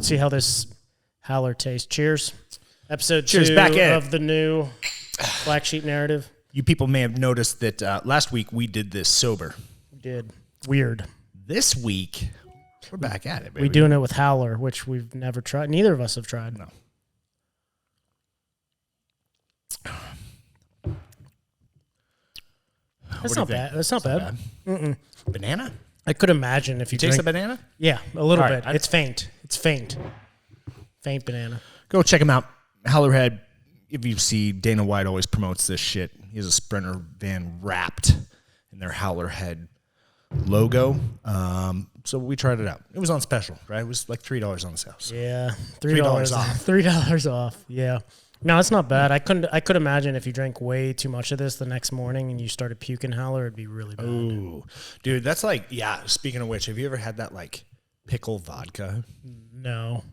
Let's see how this Howler tastes. Cheers. Episode Cheers, 2 back at of the new BlackSheep narrative. You people may have noticed that last week we did this sober. We did. Weird. This week, we're back at it, baby. We're doing it with Howler, which we've never tried. Neither of us have tried. No. That's not bad. That's not bad. Banana? I could imagine if you Taste the drink... banana? Yeah, a little All right, bit. It's faint. It's faint. Faint banana. Go check him out. Howlerhead. If you see, Dana White always promotes this shit. He has a Sprinter van wrapped in their Howlerhead logo. So we tried it out. It was on special, right? It was like $3 on sale. So. Yeah, $3 off. $3 off. Yeah. No, it's not bad. I could imagine if you drank way too much of this the next morning and you started puking Howler, it'd be really bad. Ooh, dude, that's like, yeah. Speaking of which, have you ever had that like pickle vodka? No,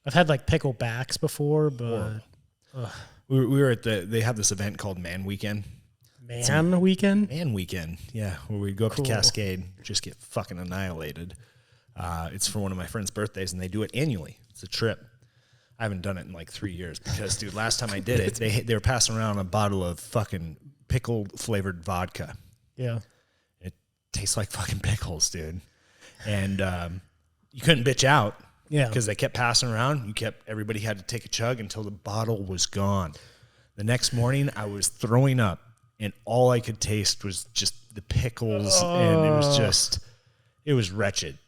I've had like picklebacks before, but we were at they have this event called Man Weekend. Man Weekend, yeah, where we go up to Cascade, just get fucking annihilated. It's for one of my friend's birthdays, and they do it annually. It's a trip. I haven't done it in like 3 years because, dude, last time I did it, they were passing around a bottle of fucking pickle flavored vodka. Yeah, it tastes like fucking pickles, dude. And you couldn't bitch out, because they kept passing around. Everybody had to take a chug until the bottle was gone. The next morning, I was throwing up, and all I could taste was just the pickles, and it was wretched.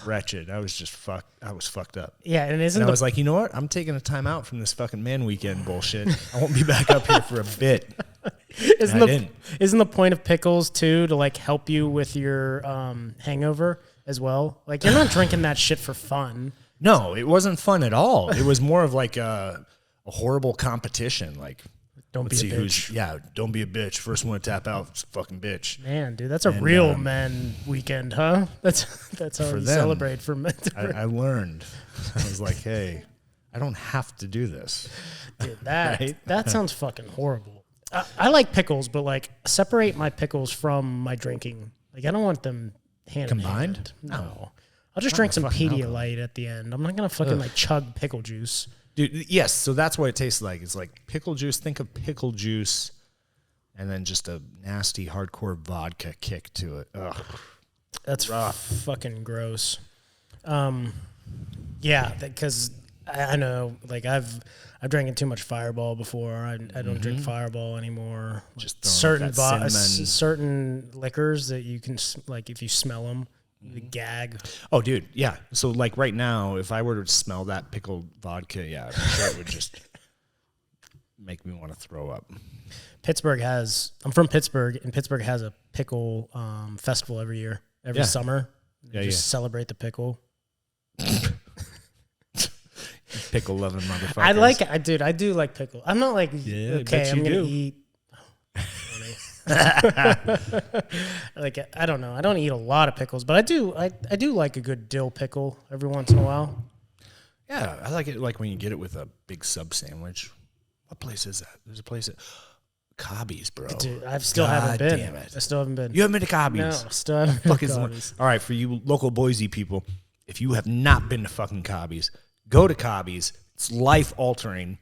Wretched. I was just fucked. I was fucked up. Yeah, and I was like, you know what? I'm taking a time out from this fucking Man Weekend bullshit. I won't be back up here for a bit. Isn't the point of pickles too to like help you with your hangover as well? Like you're not drinking that shit for fun. No, it wasn't fun at all. It was more of like a horrible competition. Like, don't be a bitch. Don't be a bitch. First one to tap out is a fucking bitch. Man, dude, that's a real men weekend, huh? That's how you celebrate for men. I learned. I was like, hey, I don't have to do this. Dude, that sounds fucking horrible. I like pickles, but like separate my pickles from my drinking. Like I don't want them combined. No, I'll just drink some Pedialyte at the end. I'm not gonna fucking like chug pickle juice. Dude, yes, so that's what it tastes like. It's like pickle juice. Think of pickle juice and then just a nasty, hardcore vodka kick to it. Ugh. That's fucking gross. Yeah, because I know, like, I've drank too much Fireball before. I don't drink Fireball anymore. Just certain liquors that you can, like, if you smell them, you gag. Oh, dude, yeah. So, like, right now, if I were to smell that pickled vodka, I'm sure it would just make me want to throw up. I'm from Pittsburgh, and Pittsburgh has a pickle festival every year, every summer. Celebrate the pickle. Pickle loving motherfuckers. I do like pickle. I'm not like, okay, I'm going to eat. Like, I don't know. I don't eat a lot of pickles, but I do like a good dill pickle every once in a while. Yeah, I like it like when you get it with a big sub sandwich. What place is that? There's a place at Cobby's, bro. Dude, I still haven't been. Damn it. I still haven't been. You haven't been to Cobby's? No, still haven't been to Cobby's. All right, for you local Boise people, if you have not been to fucking Cobby's, go to Cobby's. It's life-altering.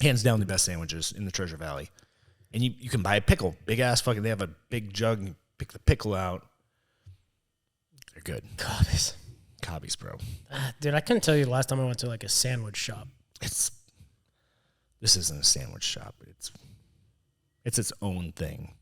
Hands down the best sandwiches in the Treasure Valley. And you can buy a pickle. Big ass fucking, they have a big jug and you pick the pickle out. They're good. Cobby's, bro. Dude, I couldn't tell you the last time I went to like a sandwich shop. This isn't a sandwich shop. It's its own thing.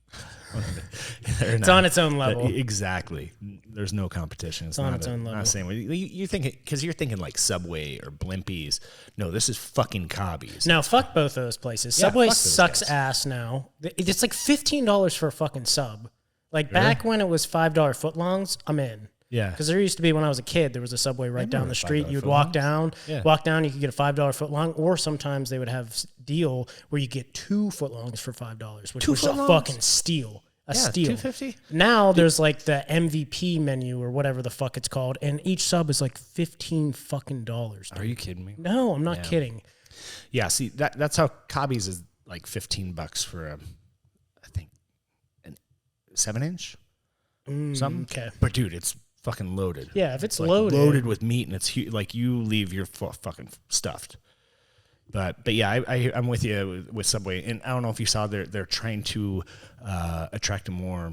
It's on its own level. Exactly. There's no competition. It's on its own level. Not saying you think because you're thinking like Subway or Blimpies. No, this is fucking Cobby's. No, fuck both of those places. Yeah, Subway sucks ass now. It's like $15 for a fucking sub. Like back when it was $5 footlongs, I'm in. Yeah. Because there used to be, when I was a kid, there was a Subway right down the street. You would walk down, you could get a $5 footlong, or sometimes they would have deal where you get 2 footlongs for $5, which was a fucking steal. Steal. $2.50? Now there's like the MVP menu or whatever the fuck it's called, and each sub is like $15 fucking dollars. Are you kidding me? No, I'm not kidding. Yeah, see that's how Cobby's is like $15 for I think, an 7-inch. Something. Okay. But dude, it's fucking loaded. Yeah, if it's like loaded with meat and it's like you leave your fucking stuffed. But yeah, I'm with you with Subway, and I don't know if you saw they're trying to attract a more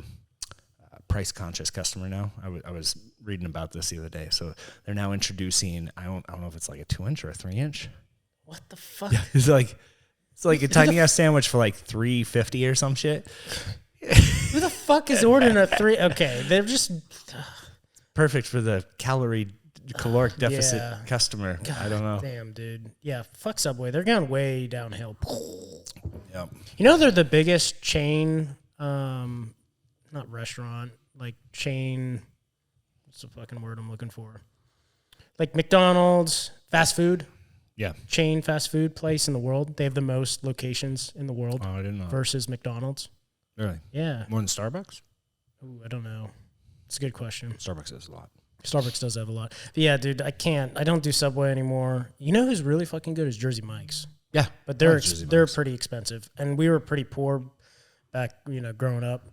price conscious customer now. I was reading about this the other day. So they're now introducing, I don't know if it's like a 2-inch or a 3-inch. What the fuck? Yeah, it's like a tiny ass sandwich for like $3.50 or some shit. Who the fuck is ordering a 3? Okay, they're just perfect for the caloric deficit customer. God, I don't know. Damn, dude. Yeah, fuck Subway. They're going way downhill. Yep. You know they're the biggest chain, not restaurant, like chain. What's the fucking word I'm looking for? Like McDonald's, fast food. Yeah. Chain fast food place in the world. They have the most locations in the world. Oh, I didn't know. Versus McDonald's. Really? Yeah. More than Starbucks? Ooh, I don't know. It's a good question. Starbucks has a lot. Starbucks does have a lot. But yeah, dude, I don't do Subway anymore. You know who's really fucking good is Jersey Mike's. Yeah. But they're pretty expensive. And we were pretty poor back, growing up.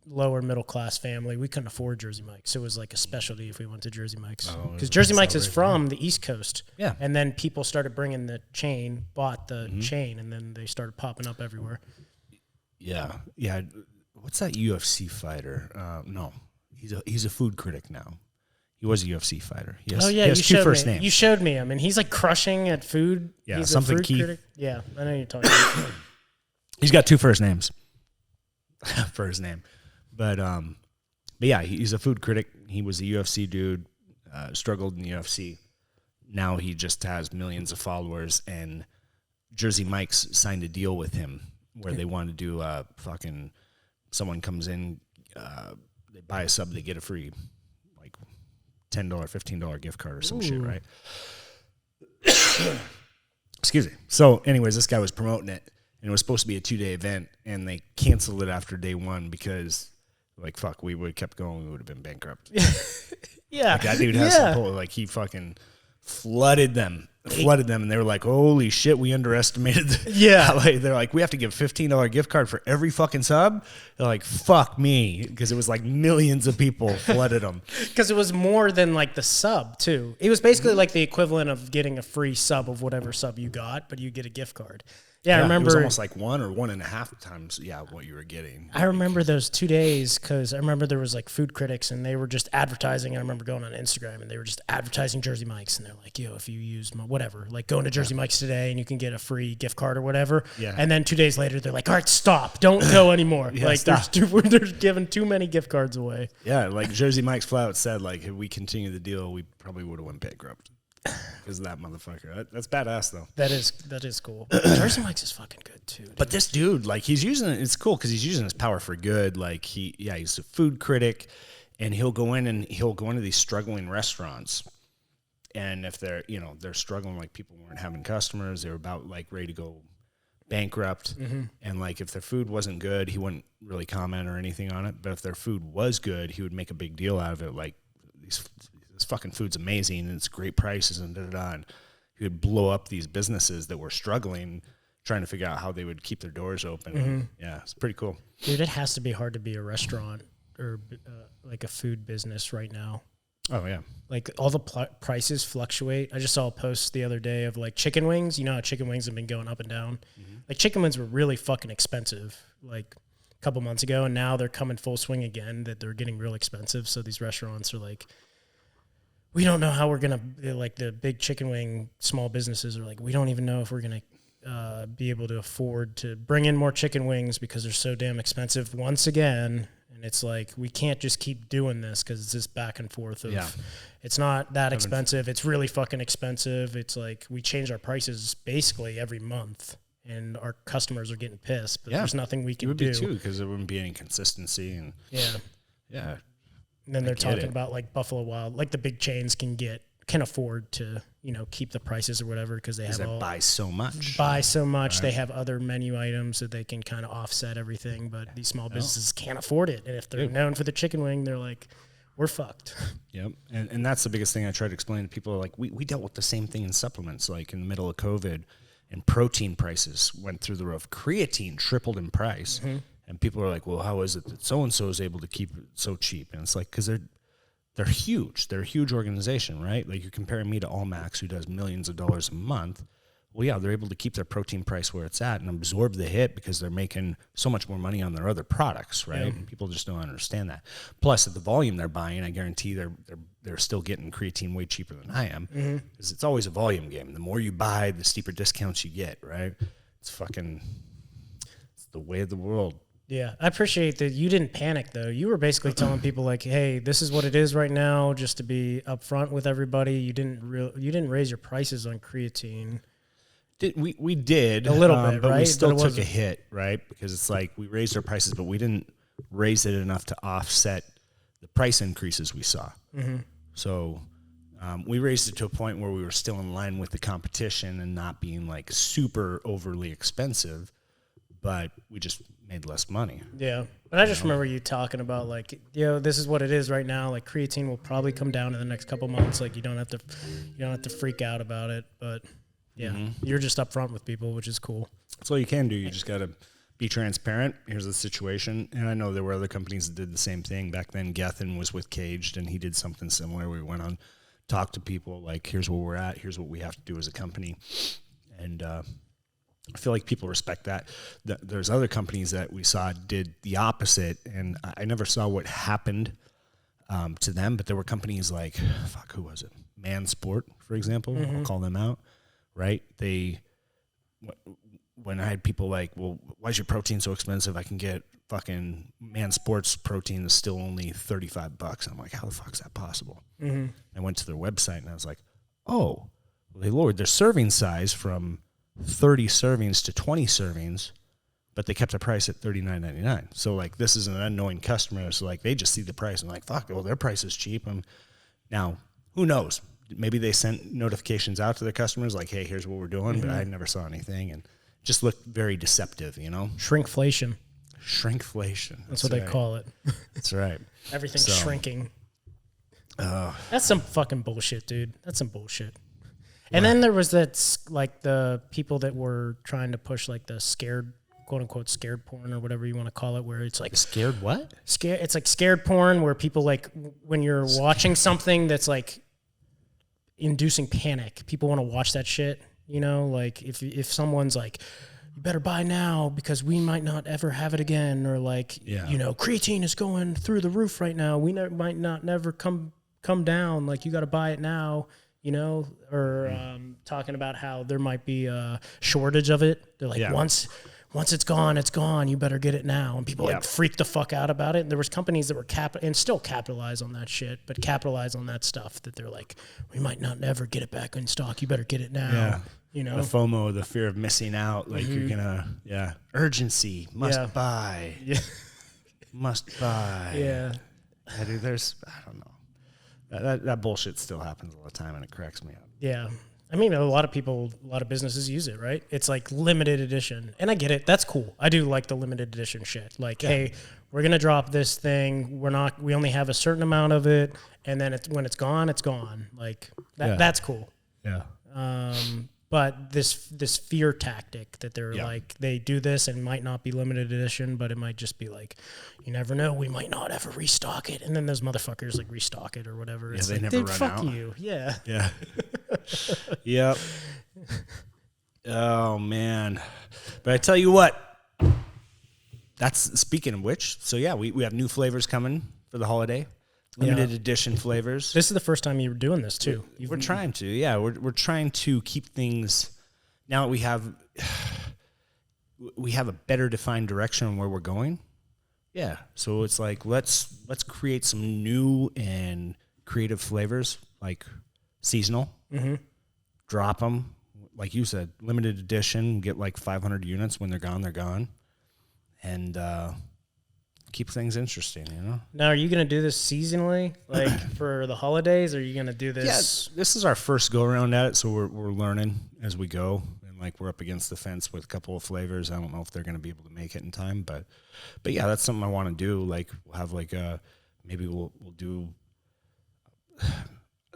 Lower middle class family. We couldn't afford Jersey Mike's. So it was like a specialty if we went to Jersey Mike's. Because Jersey Mike's is from the East Coast. Yeah. And then people started bringing the chain, bought the chain, and then they started popping up everywhere. Yeah. Yeah. What's that UFC fighter? No. He's a food critic now. He was a UFC fighter. He has two first names. You showed me him, and he's like crushing at food. Yeah, he's something a food Keith. critic. Yeah, I know you're talking about. He's got two first names for his name. But yeah, he's a food critic. He was a UFC dude, struggled in the UFC. Now he just has millions of followers, and Jersey Mike's signed a deal with him where they want to do fucking someone comes in, they buy a sub, they get a free like $10, $15 gift card or some shit, right? Excuse me. So anyways, this guy was promoting it, and it was supposed to be a 2-day event, and they canceled it after day one because like, fuck, we would have kept going, we would have been bankrupt. Yeah. Like, that dude has some pull. Like, he fucking flooded them, and they were like, holy shit, we underestimated. They're like, we have to give $15 gift card for every fucking sub. They're like, fuck me, because it was like millions of people flooded them. Because it was more than like the sub, too. It was basically like the equivalent of getting a free sub of whatever sub you got, but you get a gift card. Yeah, I remember. It was almost like 1 or 1.5 times, what you were getting. I remember those 2 days because I remember there was like food critics and they were just advertising. And I remember going on Instagram and they were just advertising Jersey Mike's. And they're like, yo, if you use my whatever, like going to Jersey Mike's today and you can get a free gift card or whatever. Yeah. And then 2 days later, they're like, all right, stop. Don't go anymore. Like they're giving too many gift cards away. Yeah, like Jersey Mike's flat out said, like, if we continue the deal, we probably would have went bankrupt. Because of that motherfucker. That's badass, though. That is cool. Jersey Mike's is fucking good, too. But this dude, like, he's using it. It's cool because he's using his power for good. Like, he's a food critic, and he'll go into these struggling restaurants. And if they're struggling, like, people weren't having customers, they were about, like, ready to go bankrupt. Mm-hmm. And, like, if their food wasn't good, he wouldn't really comment or anything on it. But if their food was good, he would make a big deal out of it. Like, this fucking food's amazing and it's great prices and da-da-da. And he would blow up these businesses that were struggling, trying to figure out how they would keep their doors open. Mm-hmm. Yeah, it's pretty cool. Dude, it has to be hard to be a restaurant or like a food business right now. Oh, yeah. Like all the prices fluctuate. I just saw a post the other day of like chicken wings. You know how chicken wings have been going up and down? Mm-hmm. Like chicken wings were really fucking expensive like a couple months ago, and now they're coming full swing again, that they're getting real expensive. So these restaurants are like, we don't know how we're going to, like the big chicken wing small businesses are like, we don't even know if we're going to be able to afford to bring in more chicken wings because they're so damn expensive once again. And it's like, we can't just keep doing this because it's this back and forth of, it's not that expensive. It's really fucking expensive. It's like we change our prices basically every month and our customers are getting pissed, but there's nothing we can do. It would be too, because there wouldn't be any consistency. And yeah. And then they're talking about like Buffalo Wild, like the big chains can afford to, keep the prices or whatever because they buy so much. Right. They have other menu items that they can kind of offset everything, but these small businesses can't afford it. And if they're known for the chicken wing, they're like, we're fucked. Yep. And that's the biggest thing I try to explain to people. Like we dealt with the same thing in supplements, like in the middle of COVID, and protein prices went through the roof. Creatine tripled in price. Mm-hmm. And people are like, well, how is it that so-and-so is able to keep it so cheap? And it's like, because they're huge. They're a huge organization, right? Like you're comparing me to Allmax, who does millions of dollars a month. Well, yeah, they're able to keep their protein price where it's at and absorb the hit because they're making so much more money on their other products, right? And people just don't understand that. Plus, at the volume they're buying, I guarantee they're still getting creatine way cheaper than I am. Because it's always a volume game. The more you buy, the steeper discounts you get, right? It's the way of the world. Yeah, I appreciate that you didn't panic though. You were basically telling people like, "Hey, this is what it is right now," just to be upfront with everybody. You didn't raise your prices on creatine. We did a little bit, but right? we still took a hit, right? Because it's like we raised our prices, but we didn't raise it enough to offset the price increases we saw. So we raised it to a point where we were still in line with the competition and not being like super overly expensive, but we just made less money. Yeah. But I just remember you talking about like, this is what it is right now. Like creatine will probably come down in the next couple months. Like you don't have to freak out about it. But yeah, you're just upfront with people, which is cool. That's all you can do. You just got to be transparent. Here's the situation. And I know there were other companies that did the same thing. Back then, Gethin was with Caged, and he did something similar. We went on, talked to people, like, here's where we're at. Here's what we have to do as a company. And I feel like people respect that. There's other companies that we saw did the opposite, and I never saw what happened to them, but there were companies like, who was it? Man Sport, for example. I'll call them out, right? When I had people like, well, why is your protein so expensive? I can get fucking Man Sports protein is still only $35. I'm like, how the fuck is that possible? I went to their website and I was like, oh, well, they lowered their serving size from 30 servings to 20 servings, but they kept the price at $39.99. So like, this is an unknowing customer. So like, they just see the price and like, fuck, well, their price is cheap. And now who knows? Maybe they sent notifications out to their customers like, hey, here's what we're doing, but I never saw anything. And just looked very deceptive, Shrinkflation. That's what they call it. That's right. Everything's shrinking. That's some fucking bullshit, dude. That's some bullshit. And then there was like the people that were trying to push like the scared, quote unquote, scared porn or whatever you want to call it, where it's like scared what? It's like scared porn where people like when you're watching something that's like inducing panic, people want to watch that shit. Like if someone's like, you better buy now because we might not ever have it again, or like, creatine is going through the roof right now. We might not never come down. Like you got to buy it now. Or talking about how there might be a shortage of it. They're like, once it's gone, you better get it now. And people like freak the fuck out about it. And there was companies that were and still capitalize on that shit, but capitalize on that stuff that they're like, we might not never get it back in stock. You better get it now. The FOMO, the fear of missing out. Like you're gonna, urgency, must buy. Must buy. Yeah. Dude, I don't know. That bullshit still happens all the time, and it cracks me up. Yeah. I mean, a lot of businesses use it, right? It's like limited edition. And I get it. That's cool. I do like the limited edition shit. Like, hey, we're going to drop this thing. We only have a certain amount of it. And then when it's gone, it's gone. Like, that's cool. Yeah. But this fear tactic that they're like, they do this and might not be limited edition, but it might just be like, you never know, we might not ever restock it. And then those motherfuckers like restock it or whatever. Yeah, it's they like, never dude, run fuck out. you. Yeah. Yeah. Yep. Oh man. But I tell you what, that's speaking of which. So yeah, we have new flavors coming for the holiday. Limited edition flavors. This is the first time you were doing this too. We're trying to, we're trying to keep things. Now that we have a better defined direction on where we're going. Yeah, so it's like let's create some new and creative flavors, like seasonal. Drop them, like you said, limited edition. Get like 500 units. When they're gone, they're gone, and keep things interesting, Now, are you going to do this seasonally, like for the holidays? Or are you going to do this? Yeah, this is our first go around at it, so we're learning as we go, and like we're up against the fence with a couple of flavors. I don't know if they're going to be able to make it in time, but yeah, that's something I want to do. Like we'll have like maybe we'll do.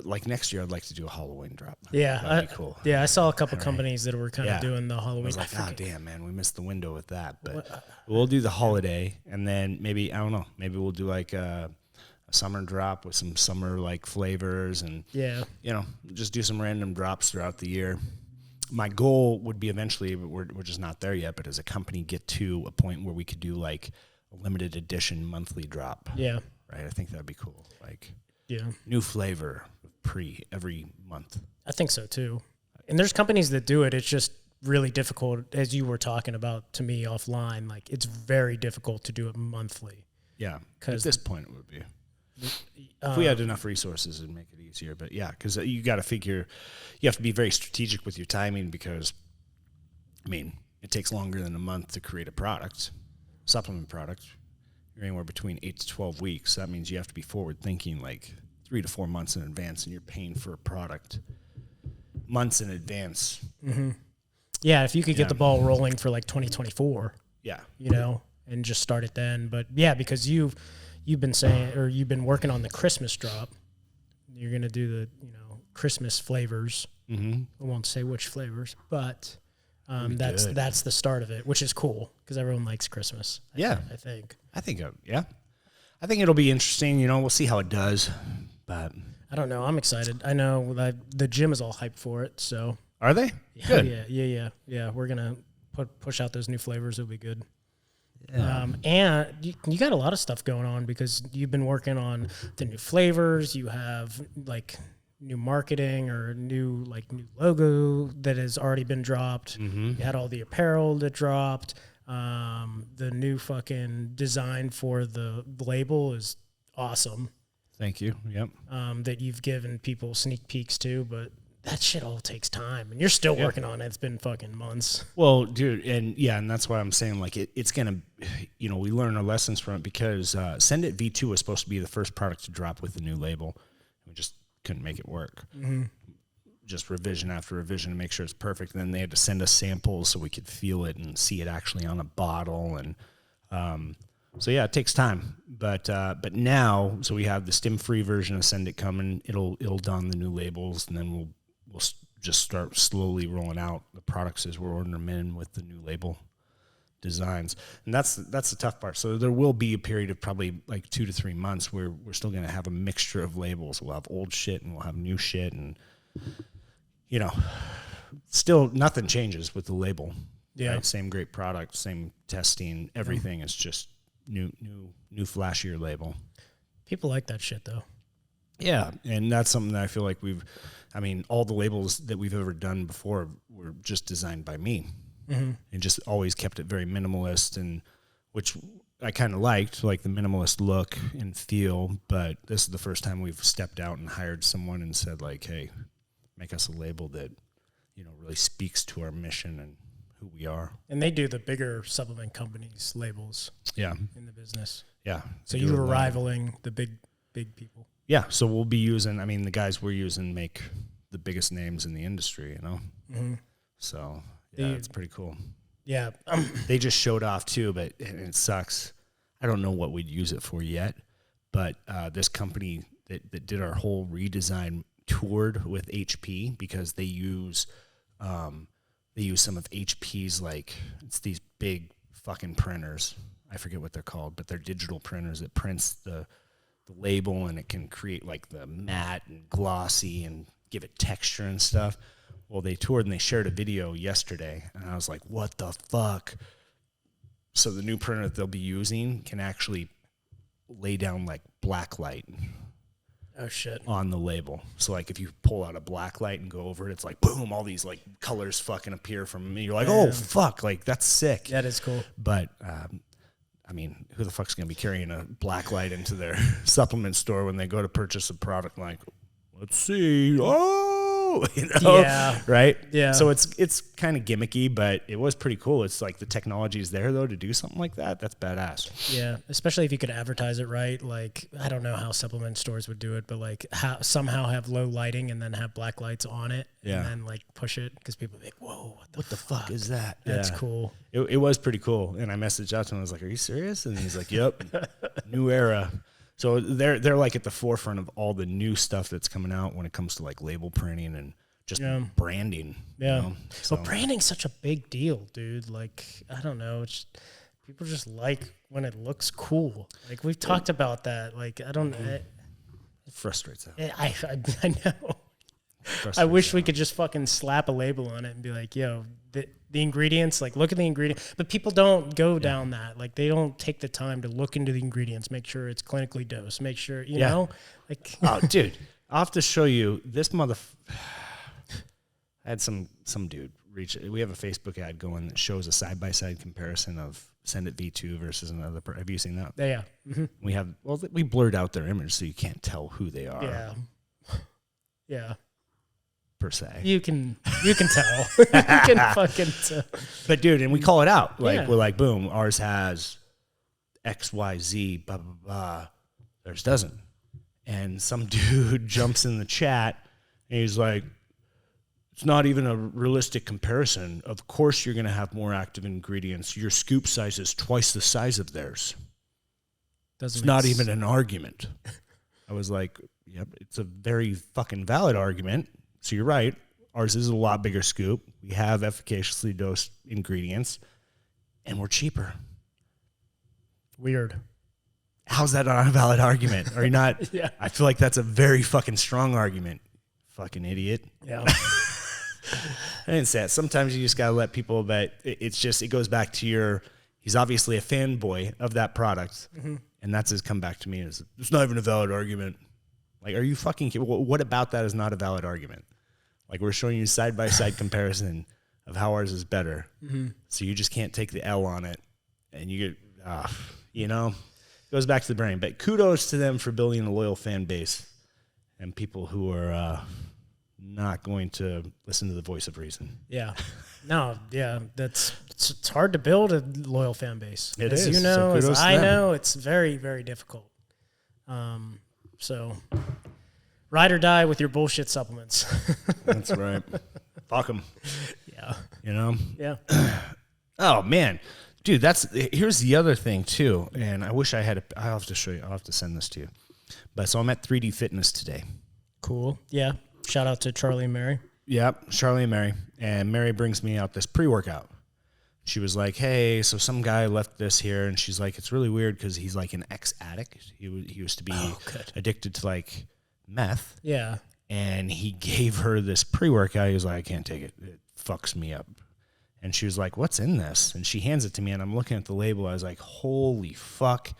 Like next year, I'd like to do a Halloween drop. Yeah, that'd be cool. Yeah, I saw a couple companies that were kind of doing the Halloween. I was like, oh damn, man, we missed the window with that. But we'll do the holiday, and then maybe I don't know. Maybe we'll do like a summer drop with some summer like flavors and, just do some random drops throughout the year. My goal would be eventually, but we're just not there yet, but as a company get to a point where we could do like a limited edition monthly drop. Yeah. Right. I think that'd be cool. Like new flavor every month. I think so too. And there's companies that do it. It's just really difficult, as you were talking about to me offline. Like, it's very difficult to do it monthly. Yeah, at this point it would be. If we had enough resources, it'd make it easier. But yeah, because you got to figure, you have to be very strategic with your timing because, I mean, it takes longer than a month to create a product, supplement product. You're anywhere between 8 to 12 weeks. That means you have to be forward thinking like 3 to 4 months in advance, and you're paying for a product months in advance. Mm-hmm. Yeah, if you could get the ball rolling for like 2024. Yeah. And just start it then. But yeah, because you've been saying, or you've been working on the Christmas drop. You're going to do the, Christmas flavors. Mm-hmm. I won't say which flavors, but that's the start of it, which is cool because everyone likes Christmas. I think. I think it'll be interesting. We'll see how it does, but I don't know. I'm excited. I know the gym is all hyped for it. So are they? Yeah, good. Yeah. We're gonna push out those new flavors. It'll be good. Yeah. And you got a lot of stuff going on because you've been working on the new flavors. You have like new marketing or new logo that has already been dropped. Mm-hmm. You had all the apparel that dropped. The new fucking design for the label is awesome. Thank you. Yep. That you've given people sneak peeks to, but that shit all takes time, and you're still working on it. It's been fucking months. Well, dude, and that's why I'm saying like it's gonna, we learn our lessons from it because Send It V2 was supposed to be the first product to drop with the new label. We just couldn't make it work. Mm-hmm. Just revision after revision to make sure it's perfect. And then they had to send us samples so we could feel it and see it actually on a bottle. And so yeah, it takes time. But now, so we have the stim-free version of Send It coming. It'll don the new labels, and then we'll just start slowly rolling out the products as we're ordering them in with the new label designs. And that's the tough part. So there will be a period of probably like 2 to 3 months where we're still going to have a mixture of labels. We'll have old shit and we'll have new shit, and still nothing changes with the label. Yeah. Right? Same great product, same testing, everything is just new flashier label. People like that shit though. Yeah. And that's something that I feel like all the labels that we've ever done before were just designed by me. Mm-hmm. And just always kept it very minimalist, and which I kind of liked, like the minimalist look and feel. But this is the first time we've stepped out and hired someone and said like, hey, make us a label that, really speaks to our mission and who we are. And they do the bigger supplement companies' labels. Yeah. In the business. Yeah. So you were rivaling the big people. Yeah. So we'll be using, the guys we're using make the biggest names in the industry, Mm-hmm. So yeah, it's pretty cool. Yeah. They just showed off too, but it sucks. I don't know what we'd use it for yet, but this company that did our whole redesign toured with HP because they use some of HP's, like, it's these big fucking printers. I forget what they're called, but they're digital printers that prints the label, and it can create like the matte and glossy and give it texture and stuff. Well, they toured and they shared a video yesterday, and I was like, what the fuck? So the new printer that they'll be using can actually lay down like black light. Oh shit. On the label. So like if you pull out a black light and go over it, it's like boom, all these like colors fucking appear from me. You're like, oh fuck, like that's sick. That is cool. But who the fuck's gonna be carrying a black light into their supplement store when they go to purchase a product? Like, let's see. Yeah. Right? Yeah. So it's kind of gimmicky, but it was pretty cool. It's like the technology is there though to do something like that. That's badass. Yeah, especially if you could advertise it right. Like, I don't know how supplement stores would do it, but like somehow have low lighting and then have black lights on it, and then like push it because people are like, whoa, what the fuck is that? That's cool. It was pretty cool. And I messaged out to him. I was like, are you serious? And he's like, yep, new era. So they're like at the forefront of all the new stuff that's coming out when it comes to like label printing and just branding. Yeah. So branding's such a big deal, dude. Like, I don't know. People just like when it looks cool. Like we've talked about that. Like I don't. It frustrates them. I know. I wish we could just fucking slap a label on it and be like, yo, the ingredients, like look at the ingredient. But people don't go down that. Like they don't take the time to look into the ingredients, make sure it's clinically dosed, make sure, you know, like. Oh, dude, I'll have to show you this I had some dude reach. We have a Facebook ad going that shows a side-by-side comparison of Send It V2 versus another. Have you seen that? Yeah. Mm-hmm. We blurred out their image so you can't tell who they are. Yeah. Yeah. Per se. You can tell. You can fucking tell. But dude, and we call it out. Like we're like, boom, ours has XYZ, blah, blah, blah. Theirs doesn't. And some dude jumps in the chat and he's like, it's not even a realistic comparison. Of course you're going to have more active ingredients. Your scoop size is twice the size of theirs. It's not even an argument. I was like, yep, it's a very fucking valid argument. So you're right. Ours is a lot bigger scoop. We have efficaciously dosed ingredients, and we're cheaper. Weird. How's that not a valid argument? Are you not? Yeah. I feel like that's a very fucking strong argument. Fucking idiot. Yeah. I didn't say it. Sometimes you just got to let people, but it goes back to he's obviously a fanboy of that product. Mm-hmm. And that's his comeback to me is, it's not even a valid argument. Like, are you fucking kidding? What about that is not a valid argument? Like, we're showing you side-by-side comparison of how ours is better. Mm-hmm. So you just can't take the L on it. And you get, you know, it goes back to the brain. But kudos to them for building a loyal fan base and people who are not going to listen to the voice of reason. Yeah. No, yeah. It's hard to build a loyal fan base. It as is. You know, so as I know, it's very, very difficult. So ride or die with your bullshit supplements. That's right. Fuck them. Yeah. You know? Yeah. Oh, man. Dude, here's the other thing, too. And I wish I had I'll have to show you. I'll have to send this to you. But so I'm at 3D Fitness today. Cool. Yeah. Shout out to Charlie and Mary. Yep. Charlie and Mary. And Mary brings me out this pre-workout. She was like, hey, so some guy left this here. And she's like, it's really weird because he's like an ex-addict. He used to be addicted to like meth. Yeah. And he gave her this pre-workout. He was like, I can't take it. It fucks me up. And she was like, what's in this? And she hands it to me. And I'm looking at the label. I was like, holy fuck.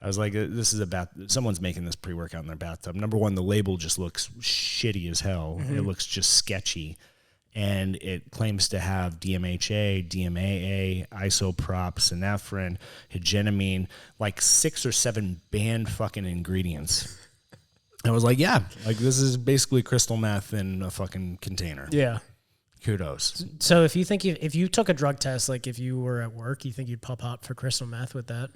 I was like, this is someone's making this pre-workout in their bathtub. Number one, the label just looks shitty as hell. Mm-hmm. It looks just sketchy. And it claims to have DMHA, DMAA, isoprop, synephrine, hegelamine, like 6 or 7 banned fucking ingredients. I was like, yeah, like this is basically crystal meth in a fucking container. Yeah. Kudos. So if you took a drug test, like if you were at work, you think you'd pop out for crystal meth with that?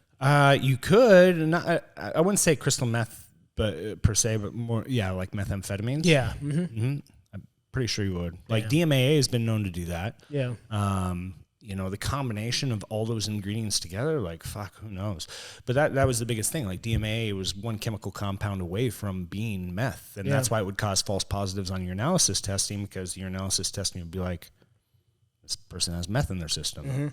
You could. I wouldn't say crystal meth, but per se, but more, yeah, like methamphetamines. Yeah. Mm-hmm. Mm-hmm. Pretty sure you would. Like DMAA has been known to do that. Yeah. You know, the combination of all those ingredients together, like, fuck, who knows? But that was the biggest thing. Like DMAA was one chemical compound away from being meth. And that's why it would cause false positives on your analysis testing, because your analysis testing would be like, this person has meth in their system. Mm-hmm.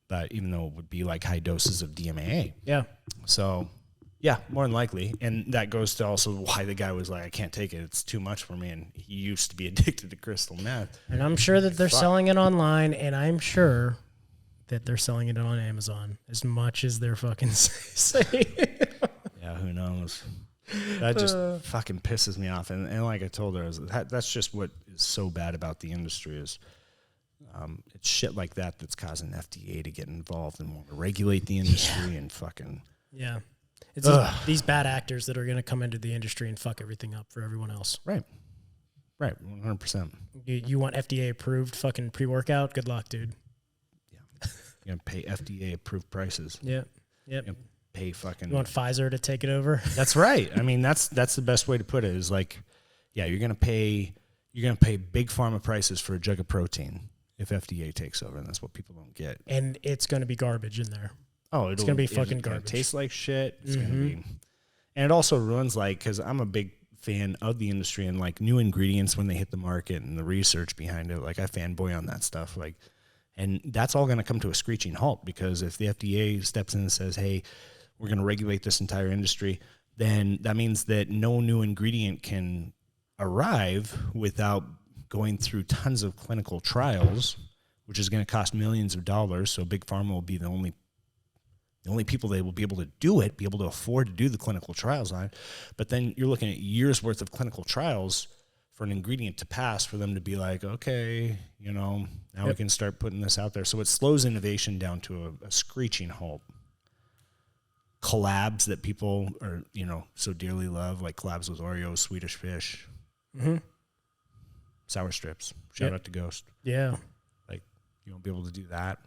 But even though it would be like high doses of DMAA. Yeah. So yeah, more than likely. And that goes to also why the guy was like, I can't take it. It's too much for me. And he used to be addicted to crystal meth. And I'm sure that they're selling it online, and I'm sure that they're selling it on Amazon as much as they're fucking say. Yeah, who knows? That just fucking pisses me off. And like I told her, that's just what is so bad about the industry is it's shit like that's causing FDA to get involved and want to regulate the industry and fucking... Yeah. It's these bad actors that are going to come into the industry and fuck everything up for everyone else. Right. Right. 100%. You want FDA approved fucking pre-workout? Good luck, dude. Yeah. You're going to pay FDA approved prices. Yeah. Yep. You're pay fucking... You want Pfizer to take it over? That's right. I mean, that's the best way to put it is like, yeah, you're going to pay big pharma prices for a jug of protein if FDA takes over, and that's what people don't get. And it's going to be garbage in there. Oh, it's going to be fucking garbage. Taste like shit. It's going to be, and it also ruins because I'm a big fan of the industry and like new ingredients when they hit the market and the research behind it. Like I fanboy on that stuff. Like And that's all going to come to a screeching halt, because if the FDA steps in and says, hey, we're going to regulate this entire industry, then that means that no new ingredient can arrive without going through tons of clinical trials, which is going to cost millions of dollars. So Big Pharma will be the only people that will be able to do it, be able to afford to do the clinical trials on it. But then you're looking at years worth of clinical trials for an ingredient to pass, for them to be like, okay, now we can start putting this out there. So it slows innovation down to a screeching halt. Collabs that people are, so dearly love, like collabs with Oreo, Swedish Fish, Sour Strips. Shout out to Ghost. Yeah. Like, you won't be able to do that.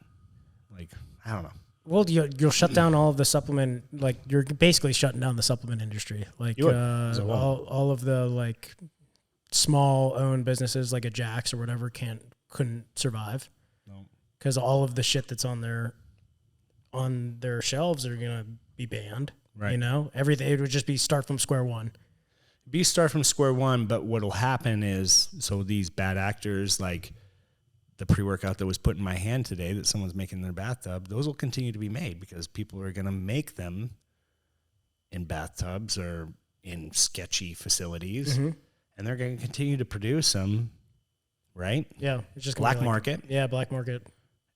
Like, I don't know. Well, you'll shut down all of the supplement, like you're basically shutting down the supplement industry. Like all of the like small owned businesses like a Jack's or whatever couldn't survive. No. Because all of the shit that's on their shelves are gonna be banned. Right. Everything, it would just be start from square one. But what'll happen is, so these bad actors, like the pre-workout that was put in my hand today that someone's making in their bathtub, those will continue to be made because people are going to make them in bathtubs or in sketchy facilities, and they're going to continue to produce them, right? Yeah. It's just black market. Yeah, black market.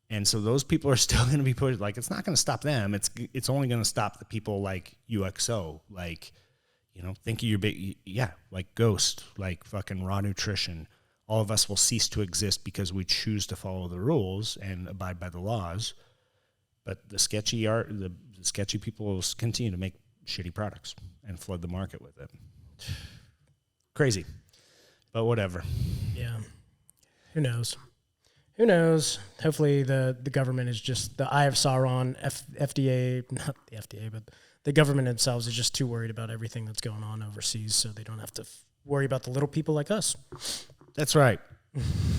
And so those people are still going to be put, like, it's not going to stop them. It's only going to stop the people like UXO, like, think of your big, like Ghost, like fucking Raw Nutrition. All of us will cease to exist because we choose to follow the rules and abide by the laws. But the sketchy people will continue to make shitty products and flood the market with it. Crazy. But whatever. Yeah. Who knows? Hopefully the government is just the Eye of Sauron, FDA, not the FDA, but the government themselves is just too worried about everything that's going on overseas, so they don't have to worry about the little people like us. That's right.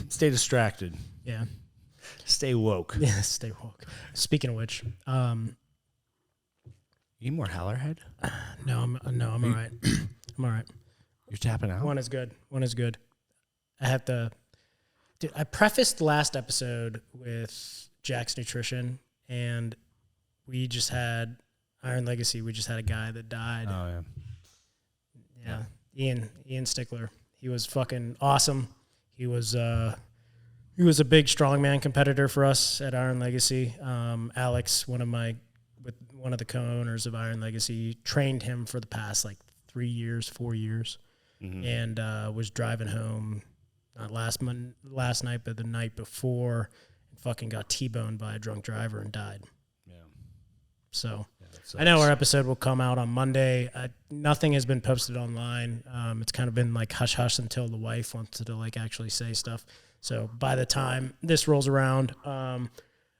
Stay distracted. Yeah. Stay woke. Yeah, stay woke. Speaking of which, you need more Howler head? No, I'm all right. I'm all right. You're tapping out? One is good. I have to... Dude, I prefaced the last episode with Jack's Nutrition, and we just had Iron Legacy. We just had a guy that died. Oh, yeah. Ian Stickler. He was fucking awesome. He was a big strongman competitor for us at Iron Legacy. Alex, one of the co-owners of Iron Legacy, trained him for the past 4 years, and was driving home not last night, but the night before, and fucking got T-boned by a drunk driver and died. Yeah. So I know our episode will come out on Monday. Nothing has been posted online. It's kind of been hush-hush until the wife wants to actually say stuff. So by the time this rolls around, Iron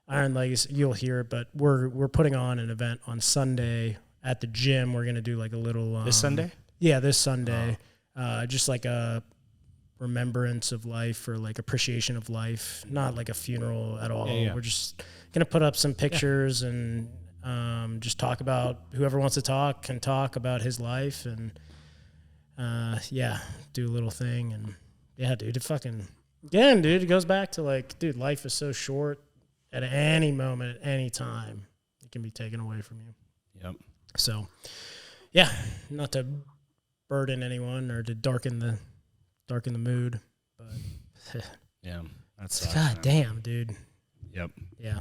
Legacy, you'll hear it, but we're putting on an event on Sunday at the gym. We're going to do a little... this Sunday? Yeah, this Sunday. Oh. Just a remembrance of life or appreciation of life, not a funeral at all. Yeah. We're just going to put up some pictures and just talk about whoever wants to talk can talk about his life and do a little thing. And dude, it goes back to life is so short. At any moment, at any time, it can be taken away from you. Yep. So, not to burden anyone or to darken the mood, but yeah, that's God damn, dude. Yep. Yeah.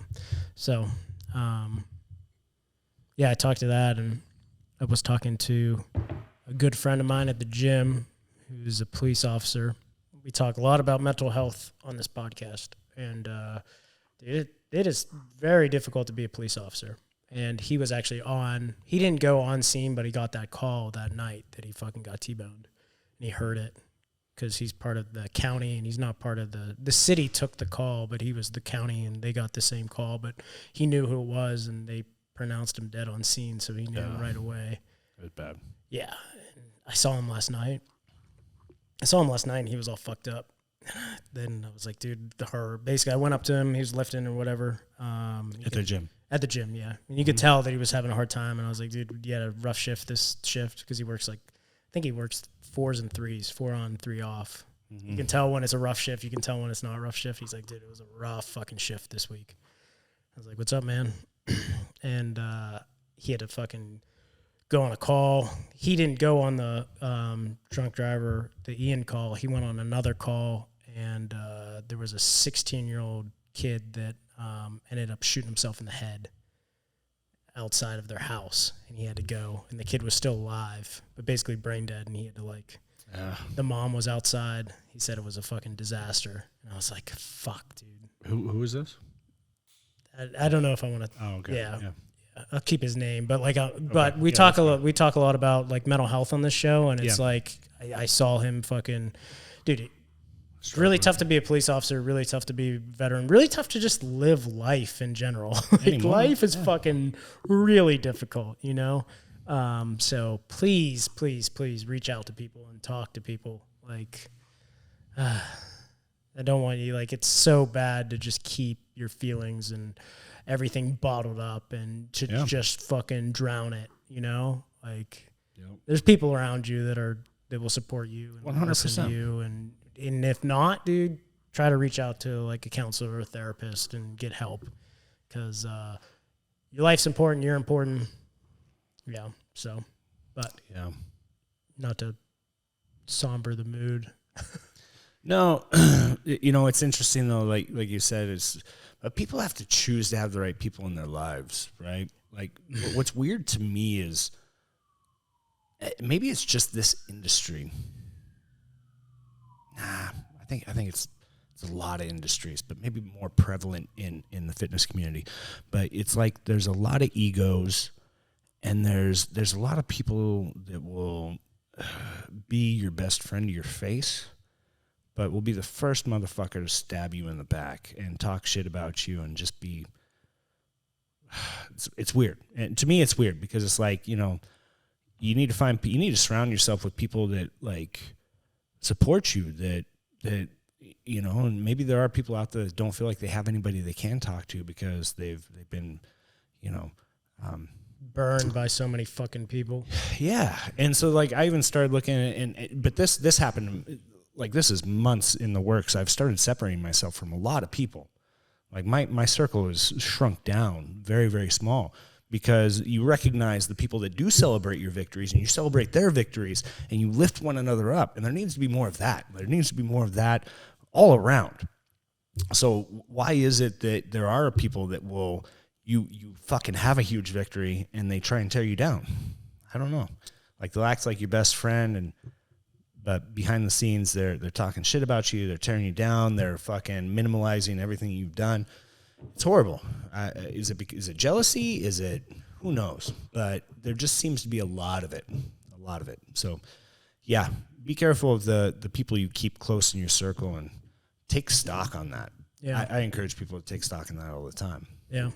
So, I talked to that, and I was talking to a good friend of mine at the gym who's a police officer. We talk a lot about mental health on this podcast, and it is very difficult to be a police officer. And he was actually he didn't go on scene, but he got that call that night that he fucking got T-boned, and he heard it. Because he's part of the county and he's not part of the city took the call, but he was the county and they got the same call, but he knew who it was and they pronounced him dead on scene, so he knew right away. It was bad. Yeah. I saw him last night and he was all fucked up. Then I was like, dude, the horror. Basically, I went up to him. He was lifting or whatever. At the gym. At the gym, yeah. And you could tell that he was having a hard time, and I was like, dude, you had a rough shift this shift because he works I think he works 4s and 3s, 4 on, 3 off. You can tell when it's a rough shift. You can tell when it's not a rough shift. He's like, dude, it was a rough fucking shift this week. I was like, what's up, man? And he had to fucking go on a call. He didn't go on the drunk driver, the Ian call. He went on another call, and there was a 16-year-old kid that ended up shooting himself in the head outside of their house, and he had to go. And the kid was still alive, but basically brain dead, and he had to, like, the mom was outside. He said it was a fucking disaster. And I was like, fuck, dude. Who is this? I don't know if I want to. Oh, okay. Yeah. I'll keep his name, but like, but we talk a lot. We talk a lot about like mental health on this show, and it's like I saw him fucking, dude. It's really tough to be a police officer. Really tough to be a veteran. Really tough to just live life in general. Like life is fucking really difficult, you know. So please, please, please reach out to people and talk to people. Like, I don't want you. Like, it's so bad to just keep your feelings and everything bottled up and to just fucking drown it, you know? Like, there's people around you that will support you and 100%. listen to you. And if not, dude, try to reach out to like a counselor or a therapist and get help, because your life's important. You're important. Yeah. So, but not to somber the mood. No, you know, it's interesting though. Like you said, is people have to choose to have the right people in their lives, right? Like, what's weird to me is maybe it's just this industry. I think it's a lot of industries, but maybe more prevalent in the fitness community. But it's like there's a lot of egos, and there's a lot of people that will be your best friend to your face, but will be the first motherfucker to stab you in the back and talk shit about you and just be. It's weird, and to me, it's weird because it's like, you know, you need to surround yourself with people that like support you, that you know, and maybe there are people out there that don't feel like they have anybody they can talk to because they've been, you know, burned by so many fucking people. Yeah, and so like I even started looking at, but this happened. Like, this is months in the works. I've started separating myself from a lot of people. Like, my circle is shrunk down very, very small, because you recognize the people that do celebrate your victories and you celebrate their victories and you lift one another up. And there needs to be more of that. There needs to be more of that all around. So why is it that there are people that will, you fucking have a huge victory and they try and tear you down? I don't know. Like, they'll act like your best friend, but behind the scenes, they're talking shit about you. They're tearing you down. They're fucking minimalizing everything you've done. It's horrible. Is it jealousy? Is it, who knows? But there just seems to be a lot of it. So, yeah, be careful of the people you keep close in your circle and take stock on that. Yeah, I encourage people to take stock in that all the time. Yeah,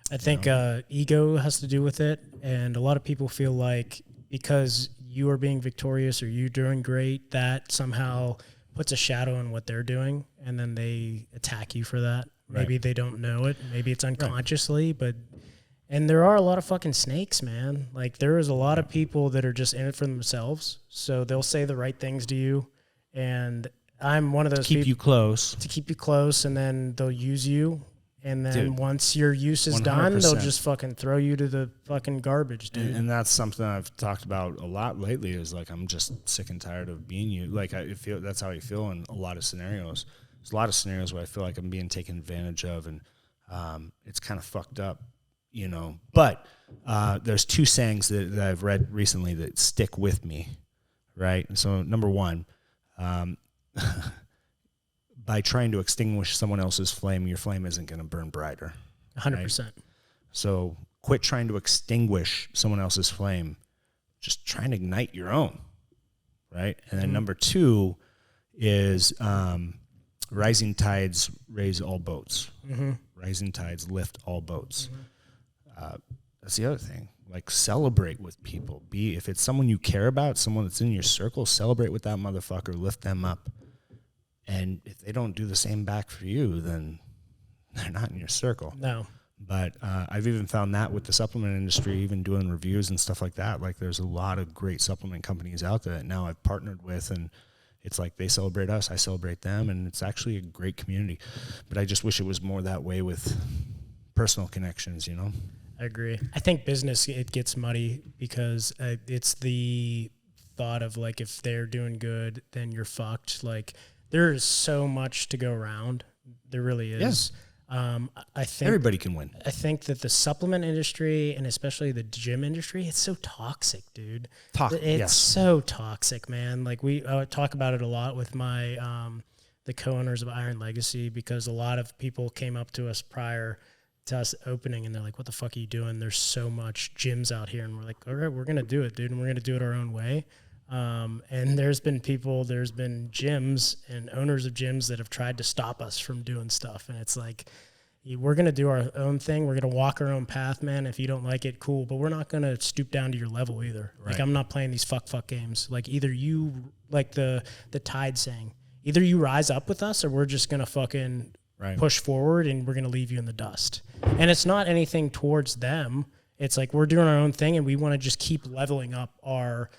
I think ego has to do with it, and a lot of people feel like because you are being victorious or you're doing great, that somehow puts a shadow on what they're doing, and then they attack you for that. Right. Maybe they don't know it. Maybe it's unconsciously, and there are a lot of fucking snakes, man. Like, there is a lot of people that are just in it for themselves. So they'll say the right things to you, and I'm one of those people. To keep you close, and then they'll use you. And then once your use is 100%. Done, they'll just fucking throw you to the fucking garbage, dude. And that's something I've talked about a lot lately, is like, I'm just sick and tired of being you. Like, I feel that's how I feel in a lot of scenarios. There's a lot of scenarios where I feel like I'm being taken advantage of, and it's kind of fucked up, you know. But there's two sayings that I've read recently that stick with me, right? So number one, by trying to extinguish someone else's flame, your flame isn't going to burn brighter. 100%. Right? So quit trying to extinguish someone else's flame. Just try and ignite your own, right? And then number two is rising tides raise all boats. Mm-hmm. Rising tides lift all boats. Mm-hmm. That's the other thing. Like, celebrate with people. If it's someone you care about, someone that's in your circle, celebrate with that motherfucker, lift them up. And if they don't do the same back for you, then they're not in your circle. No. But I've even found that with the supplement industry, even doing reviews and stuff like that. Like, there's a lot of great supplement companies out there that now I've partnered with, and it's like they celebrate us, I celebrate them, and it's actually a great community. But I just wish it was more that way with personal connections, you know? I agree. I think business, it gets muddy because it's the thought of like, if they're doing good, then you're fucked. Like, there is so much to go around. There really is. I think everybody can win. I think that the supplement industry, and especially the gym industry, it's so toxic, dude. It's so toxic, man. Like, we talk about it a lot with my the co-owners of Iron Legacy, because a lot of people came up to us prior to us opening, and they're like, what the fuck are you doing? There's so much gyms out here. And we're like, all right, we're going to do it, dude. And we're going to do it our own way. And there's been gyms and owners of gyms that have tried to stop us from doing stuff. And it's like, we're going to do our own thing. We're going to walk our own path, man. If you don't like it, cool. But we're not going to stoop down to your level either. Right. Like, I'm not playing these fuck games. Like, either you, like the Tide saying, either you rise up with us, or we're just going to fucking push forward and we're going to leave you in the dust. And it's not anything towards them. It's like, we're doing our own thing, and we want to just keep leveling up our,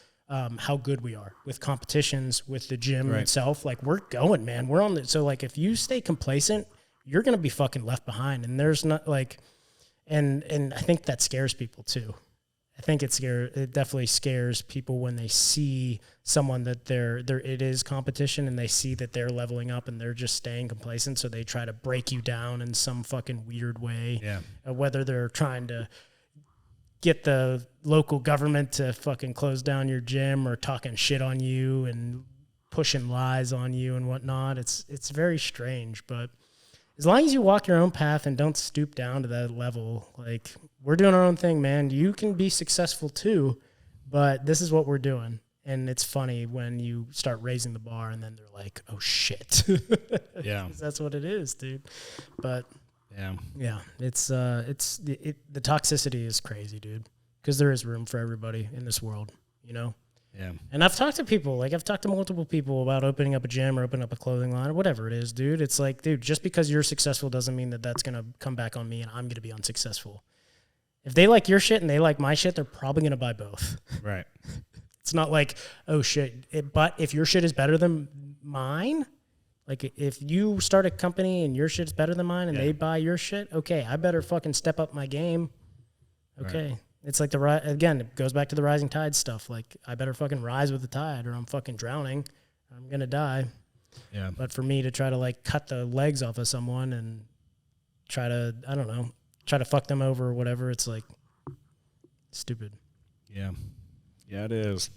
how good we are with competitions, with the gym itself. Like, we're going, man. We're on the, so like, if you stay complacent, you're going to be fucking left behind. And there's not like, and I think that scares people too. I think it definitely scares people when they see someone that it is competition, and they see that they're leveling up and they're just staying complacent. So they try to break you down in some fucking weird way. Yeah. Whether they're trying to get the local government to fucking close down your gym, or talking shit on you and pushing lies on you and whatnot. It's very strange, but as long as you walk your own path and don't stoop down to that level, like, we're doing our own thing, man. You can be successful too, but this is what we're doing. And it's funny when you start raising the bar, and then they're like, oh shit. Yeah. That's what it is, dude. But yeah, it's the toxicity is crazy, dude. Because there is room for everybody in this world, you know? Yeah. And I've talked to people, like, I've talked to multiple people about opening up a gym or opening up a clothing line or whatever it is, dude. It's like, dude, just because you're successful doesn't mean that that's going to come back on me and I'm going to be unsuccessful. If they like your shit and they like my shit, they're probably going to buy both. Right. It's not like, oh shit, but if your shit is better than mine, like, if you start a company and your shit's better than mine and they buy your shit, okay, I better fucking step up my game. Okay. Right. It's like again, it goes back to the rising tide stuff. Like, I better fucking rise with the tide, or I'm fucking drowning. I'm going to die. Yeah. But for me to try to, like, cut the legs off of someone and try to, I don't know, try to fuck them over or whatever, it's like stupid. Yeah. Yeah, it is.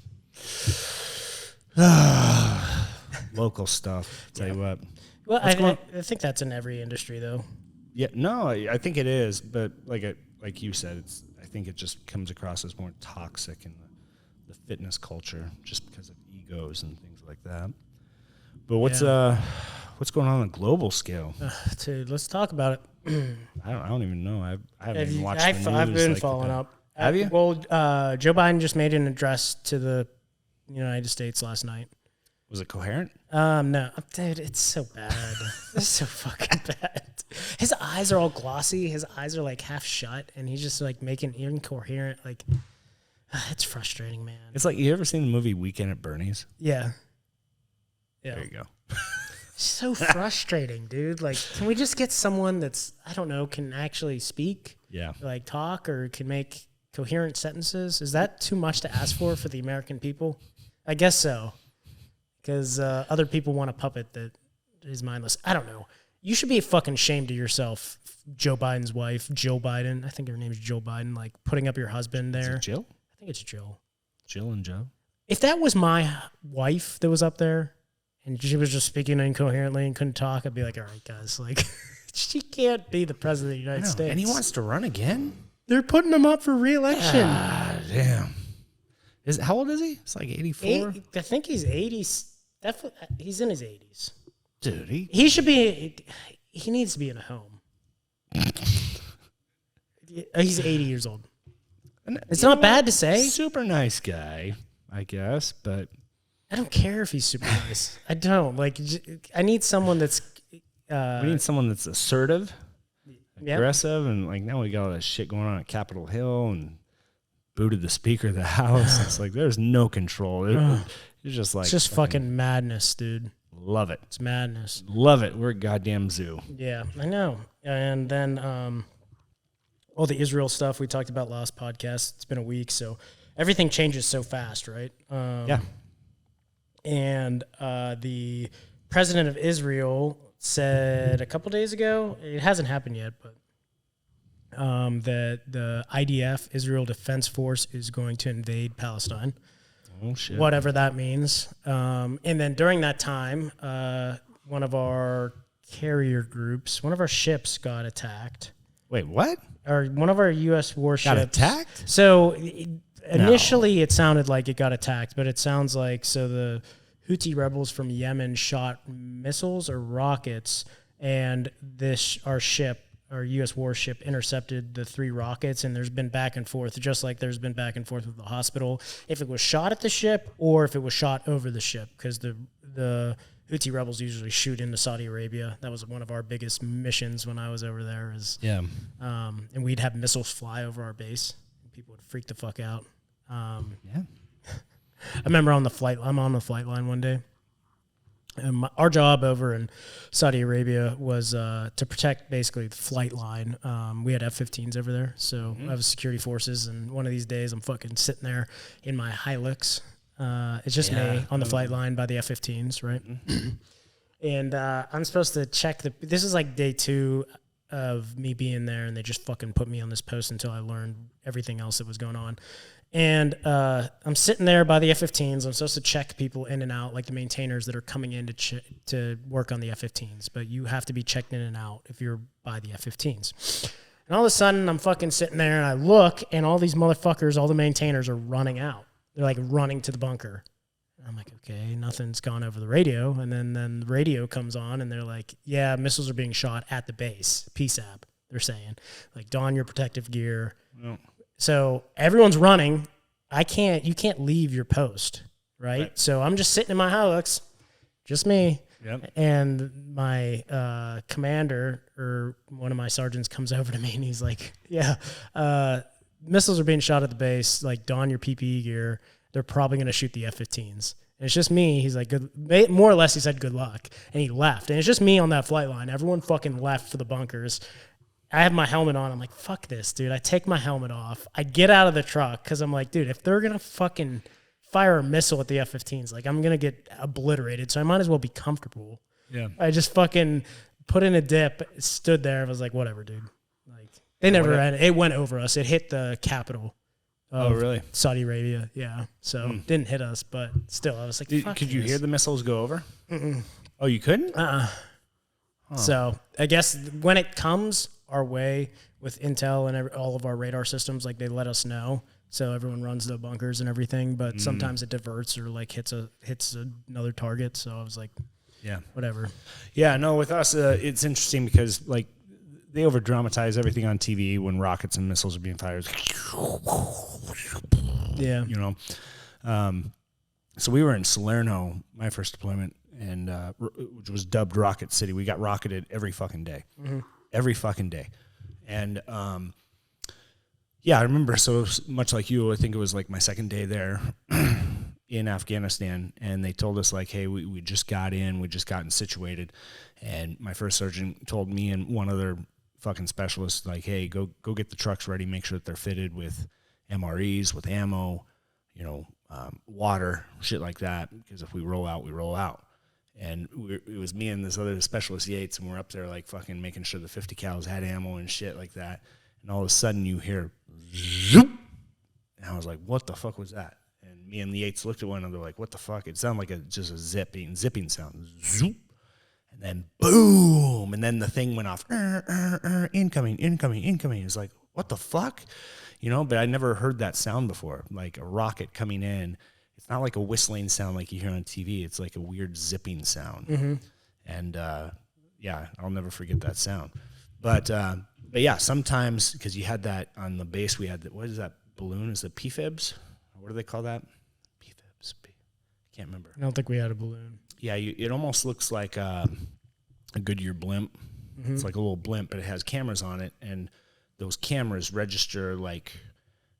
Local stuff. Tell you what. Well, I think that's in every industry, though. Yeah. No, I think it is. But like you said, I think it just comes across as more toxic in the fitness culture, just because of egos and things like that. But what's going on a global scale? Dude, let's talk about it. I don't even know. I haven't even watched the news. I've been following up. Have you? Well, Joe Biden just made an address to the United States last night. Was it coherent? No. Dude, it's so bad. It's so fucking bad. His eyes are all glossy. His eyes are like half shut, and he's just like making incoherent. Like, it's frustrating, man. It's like, you ever seen the movie Weekend at Bernie's? Yeah. Yeah. There you go. So frustrating, dude. Like, can we just get someone that's, I don't know, can actually speak? Yeah. Like, talk, or can make coherent sentences? Is that too much to ask for the American people? I guess so. Because other people want a puppet that is mindless. I don't know. You should be fucking ashamed of yourself, Joe Biden's wife, Jill Biden. I think her name is Jill Biden. Like, putting up your husband there. Is it Jill? I think it's Jill. Jill and Joe? If that was my wife that was up there, and she was just speaking incoherently and couldn't talk, I'd be like, all right, guys. Like, she can't be the president of the United States. And he wants to run again? They're putting him up for re-election. Ah, damn. How old is he? It's like 84? I think he's 80. He's in his 80s. Dude, he should be. He needs to be in a home. He's 80 years old. It's not bad to say. Super nice guy, I guess, but I don't care if he's super nice. I don't. Like, I need someone that's... we need someone that's assertive, aggressive, and, like, now we got all that shit going on at Capitol Hill, and booted the speaker of the house. It's like there's no control. It's just like it's just fucking madness, dude. Love it. It's madness. Love it. We're a goddamn zoo. Yeah, I know. And then all the Israel stuff we talked about last podcast. It's been a week, so everything changes so fast, right? Yeah. And the president of Israel said a couple days ago, it hasn't happened yet, but that the IDF, Israel Defense Force, is going to invade Palestine. Oh, shit. Whatever that means. And then during that time, one of our carrier groups, one of our ships got attacked. Wait, what? Or one of our U.S. warships. Got attacked? So initially it sounded like it got attacked, but it sounds like the Houthi rebels from Yemen shot missiles or rockets, and our U.S. warship intercepted the 3 rockets, and there's been back and forth, just like there's been back and forth with the hospital, if it was shot at the ship or if it was shot over the ship, because the Houthi rebels usually shoot into Saudi Arabia. That was one of our biggest missions when I was over there. And we'd have missiles fly over our base. People would freak the fuck out. I remember I'm on the flight line one day. And our job over in Saudi Arabia was to protect basically the flight line. We had F-15s over there, so I was security forces. And one of these days, I'm fucking sitting there in my Hilux. It's just me on the flight line by the F-15s, right? And I'm supposed to check this is like day 2 of me being there, and they just fucking put me on this post until I learned everything else that was going on. And I'm sitting there by the F-15s. I'm supposed to check people in and out, like the maintainers that are coming in to work on the F-15s. But you have to be checked in and out if you're by the F-15s. And all of a sudden, I'm fucking sitting there, and I look, and all these motherfuckers, all the maintainers are running out. They're like running to the bunker. And I'm like, okay, nothing's gone over the radio. And then the radio comes on, and they're like, yeah, missiles are being shot at the base. PSAP, they're saying. Like, don your protective gear. No. So everyone's running. You can't leave your post, right? So I'm just sitting in my Hilux, just me. Yep. And my commander or one of my sergeants comes over to me, and he's like, yeah, missiles are being shot at the base. Like, don your PPE gear. They're probably going to shoot the F-15s. And it's just me. He's like, good, more or less, he said, good luck. And he left. And it's just me on that flight line. Everyone fucking left for the bunkers. I have my helmet on. I'm like, fuck this, dude. I take my helmet off. I get out of the truck because I'm like, dude, if they're going to fucking fire a missile at the F-15s, like, I'm going to get obliterated. So I might as well be comfortable. Yeah. I just fucking put in a dip, stood there. I was like, whatever, dude. Like, they never had it. It went over us. It hit the capital. Oh, really? Saudi Arabia, yeah. So didn't hit us, but still, I was like, could you hear the missiles go over? Mm-mm. Oh, you couldn't? Huh. So I guess when it comes our way with intel and all of our radar systems, like, they let us know. So everyone runs the bunkers and everything, but sometimes it diverts or like hits another target. So I was like, yeah, whatever. Yeah, no, with us, it's interesting because, like, they over dramatize everything on TV when rockets and missiles are being fired. Yeah. You know? So we were in Salerno, my first deployment, and which was dubbed Rocket City. We got rocketed every fucking day. Mm-hmm. Every fucking day. And yeah, I remember, so much like you, I think it was like my second day there in Afghanistan, and they told us, like, hey, we just got in, we just gotten situated, and my first sergeant told me and one other fucking specialist, like, hey, go get the trucks ready, make sure that they're fitted with MREs, with ammo, you know, water, shit like that, because if we roll out, we roll out. And it was me and this other specialist, Yates, and we're up there, like, fucking making sure the 50 cals had ammo and shit like that. And all of a sudden you hear zoop, and I was like, what the fuck was that? And me and the Yates looked at one another like, what the fuck? It sounded like just a zipping sound. Zoop. And then boom, and then the thing went off. Incoming. It's like, what the fuck? You know, but I never heard that sound before, like a rocket coming in. It's not like a whistling sound like you hear on TV. It's like a weird zipping sound. Mm-hmm. And yeah, I'll never forget that sound. But yeah, sometimes, because you had that on the base, we had that, what is that balloon? Is it PFibs? What do they call that? PFibs. I can't remember. I don't think we had a balloon. Yeah, it almost looks like a Goodyear blimp. Mm-hmm. It's like a little blimp, but it has cameras on it, and those cameras register, like,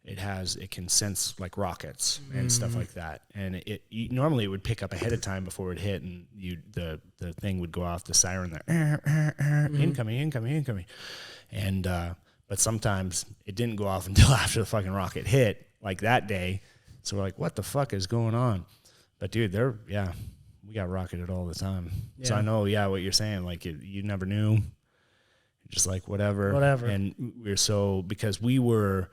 it can sense like rockets and stuff like that. And normally it would pick up ahead of time before it hit, and the thing would go off, the siren there, incoming. And, but sometimes it didn't go off until after the fucking rocket hit, like that day. So we're like, what the fuck is going on? But dude, we got rocketed all the time. Yeah. So I know, what you're saying, like you never knew, just like whatever. And because we were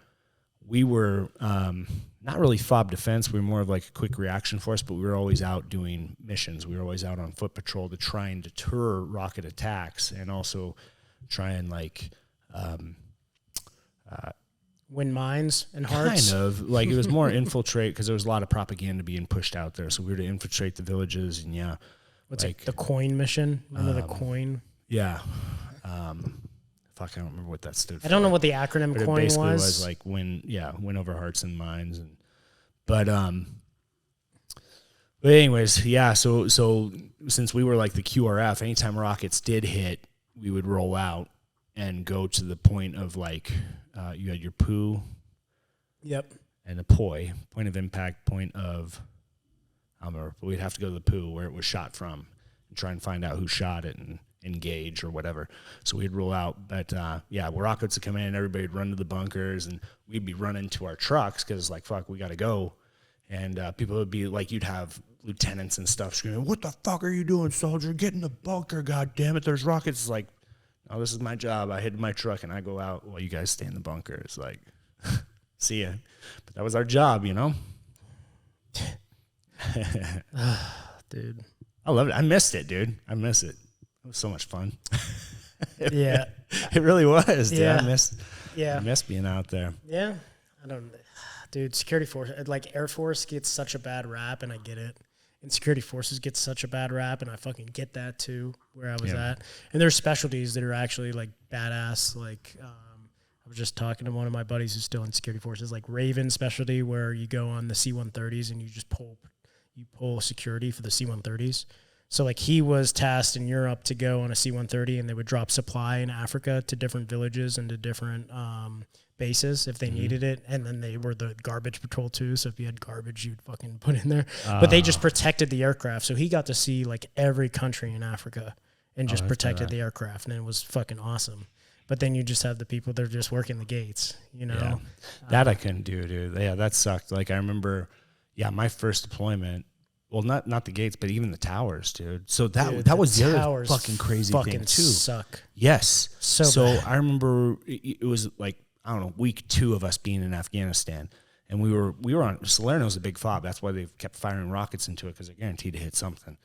not really FOB defense. We were more of like a quick reaction force, but we were always out doing missions. We were always out on foot patrol to try and deter rocket attacks, and also try and like win mines and hearts. Kind of like it was more infiltrate, because there was a lot of propaganda being pushed out there. So we were to infiltrate the villages, and what's like the coin mission? Remember the coin? Yeah. Fuck, I don't remember what that stood for. I don't know what the acronym but coin it basically was. Like win over hearts and minds, but anyways, so since we were like the QRF, anytime rockets did hit, we would roll out and go to the point of like you had your poo, and the poi, point of impact, point of I don't remember, but we'd have to go to the poo where it was shot from and try and find out who shot it and engage or whatever. So we'd roll out, but rockets would come in, everybody would run to the bunkers, and we'd be running to our trucks because like, fuck, we got to go. And people would be like, you'd have lieutenants and stuff screaming, what the fuck are you doing, soldier? Get in the bunker, god damn it, there's rockets. It's like, oh, this is my job. I hid my truck and I go out while you guys stay in the bunker. It's like, see ya. But that was our job, Dude, I loved it. I missed it, dude. I miss it. It was so much fun. Yeah. It really was, dude. Yeah. I miss being out there. Yeah. Dude, security force, like Air Force gets such a bad rap, and I get it. And security forces get such a bad rap, and I fucking get that too, where I was at. And there's specialties that are actually like badass. Like, I was just talking to one of my buddies who's still in security forces, like Raven specialty, where you go on the C-130s and you just pull security for the C-130s. So like he was tasked in Europe to go on a C-130, and they would drop supply in Africa to different villages and to different bases if they needed it. And then they were the garbage patrol too. So if you had garbage, you'd fucking put in there. But they just protected the aircraft. So he got to see like every country in Africa and just protected the aircraft. And it was fucking awesome. But then you just have the people that are just working the gates, Yeah. That I couldn't do, dude. Yeah, that sucked. Like I remember, my first deployment, well, not the gates, but even the towers, dude. So that was the other fucking crazy thing too. Suck. Yes. So bad. I remember it was like, I don't know, week 2 of us being in Afghanistan, and we were on Salerno's a big fob. That's why they kept firing rockets into it, because they're guaranteed to hit something.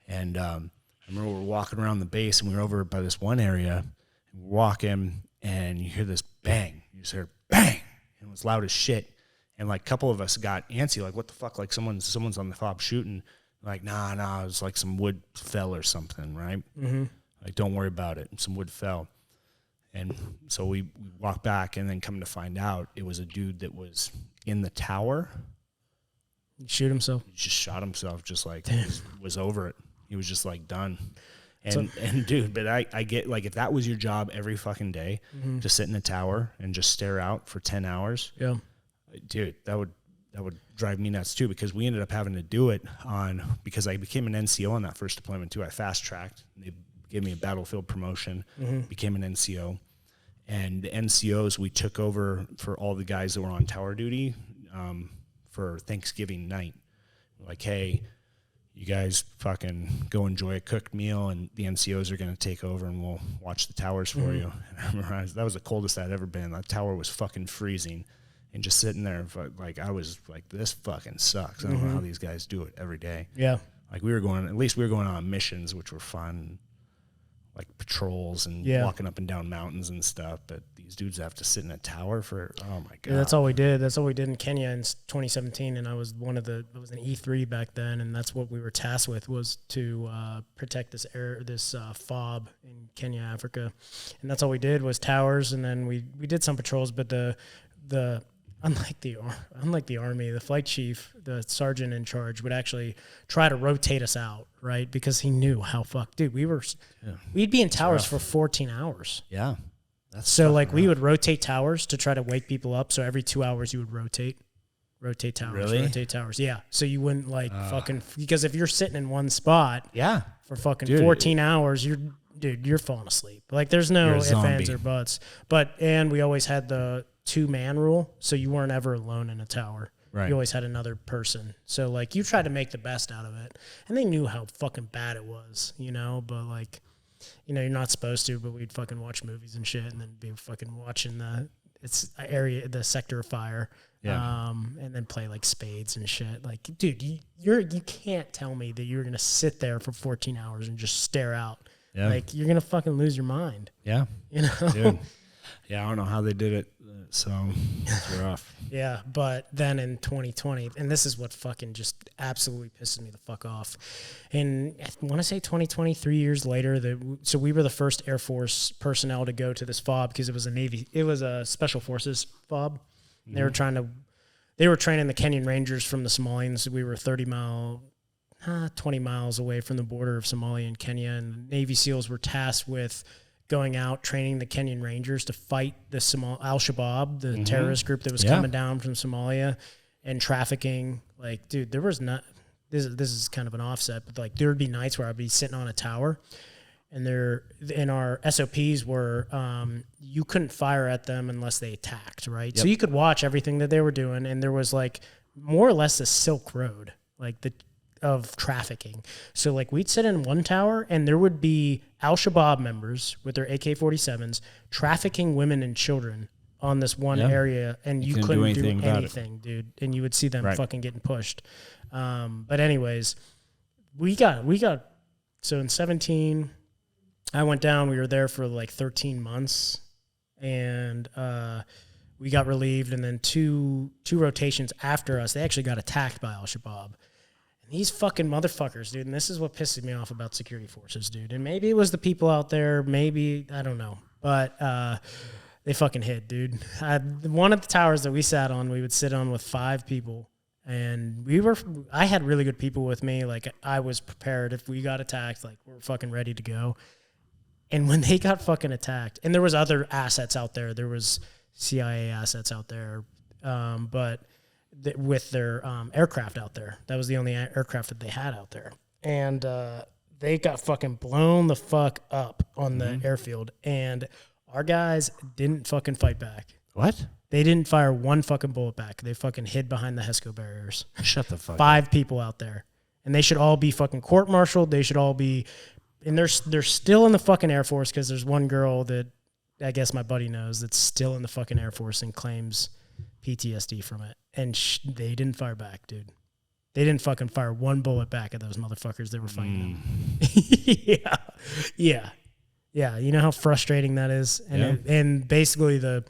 And I remember we were walking around the base, and we were over by this one area, and we're walking, and you hear this bang. You just heard bang, and it was loud as shit. And like a couple of us got antsy, like, what the fuck? Like someone's on the fob shooting. Like, nah, it was like some wood fell or something, right? Mm-hmm. Like, don't worry about it. Some wood fell. And so we walked back, and then come to find out, it was a dude that was in the tower. He shoot himself? He just shot himself, just like was over it. He was just like done. And dude, but I get, like, if that was your job every fucking day, to sit in a tower and just stare out for 10 hours. Yeah. Dude, that would drive me nuts too, because we ended up having to do it because I became an NCO on that first deployment too. I fast tracked. They gave me a battlefield promotion, became an NCO. And the NCOs we took over for all the guys that were on tower duty for Thanksgiving night. Like, hey, you guys fucking go enjoy a cooked meal, and the NCOs are going to take over, and we'll watch the towers for you. And I remember that was the coldest I'd ever been. That tower was fucking freezing. And just sitting there, like, I was like, this fucking sucks. I don't know how these guys do it every day. Yeah. Like, we were going on missions, which were fun, like patrols and walking up and down mountains and stuff. But these dudes have to sit in a tower for, oh my God. Yeah, that's all we did. That's all we did in Kenya in 2017. And I was I was an E3 back then. And that's what we were tasked with, was to protect this FOB in Kenya, Africa. And that's all we did was towers. And then we did some patrols, but unlike the Army, the flight chief, the sergeant in charge, would actually try to rotate us out, right? Because he knew how fucked, dude, we'd be in towers for 14 hours. Yeah. So like we would rotate towers to try to wake people up. So every 2 hours you would rotate towers, rotate towers. Yeah. So you wouldn't like fucking, because if you're sitting in one spot for fucking 14 hours, you're falling asleep. Like there's no ifs, ands, or buts. And we always had the 2-man rule. So you weren't ever alone in a tower. Right. You always had another person. So like you tried to make the best out of it. And they knew how fucking bad it was, but like, you're not supposed to, but we'd fucking watch movies and shit and then be fucking watching the sector of fire. Yeah. And then play like spades and shit. Like, dude, you can't tell me that you're gonna sit there for 14 hours and just stare out. Yeah. Like you're gonna fucking lose your mind. Yeah. Dude. Yeah, I don't know how they did it. So it's rough. Yeah, but then in 2020, and this is what fucking just absolutely pisses me the fuck off. And I want to say 2020, 3 years later, so we were the first Air Force personnel to go to this FOB because it was a Special Forces FOB. Mm-hmm. They were training the Kenyan Rangers from the Somalians. We were 20 miles away from the border of Somalia and Kenya, and Navy SEALs were tasked with going out, training the Kenyan Rangers to fight the Al-Shabaab, the terrorist group that was coming down from Somalia and trafficking. Like, dude, there was not, this is kind of an offset, but like there would be nights where I'd be sitting on a tower and our SOPs were, you couldn't fire at them unless they attacked, right? Yep. So you could watch everything that they were doing, and there was like more or less a Silk Road, like of trafficking. So like we'd sit in one tower and there would be Al-Shabaab members with their AK-47s trafficking women and children on this one area, and you couldn't do anything, dude. And you would see them fucking getting pushed. But anyways, we got so in 17, I went down, we were there for like 13 months and we got relieved, and then two rotations after us, they actually got attacked by Al-Shabaab. These fucking motherfuckers, dude, and this is what pisses me off about security forces, dude. And maybe it was the people out there, maybe, I don't know. But they fucking hid, dude. One of the towers that we sat on, we would sit on with 5 people. And I had really good people with me. Like, I was prepared if we got attacked, like, we're fucking ready to go. And when they got fucking attacked, and there was other assets out there. There was CIA assets out there. But with their aircraft out there. That was the only aircraft that they had out there. And they got fucking blown the fuck up on the airfield. And our guys didn't fucking fight back. What? They didn't fire one fucking bullet back. They fucking hid behind the HESCO barriers. Shut the fuck 5 up. people out there. And they should all be fucking court-martialed. They should all be... And they're still in the fucking Air Force because there's one girl that I guess my buddy knows that's still in the fucking Air Force and claims PTSD from it. And they didn't fire back, dude. They didn't fucking fire one bullet back at those motherfuckers that were fighting them. Yeah. You know how frustrating that is? And basically the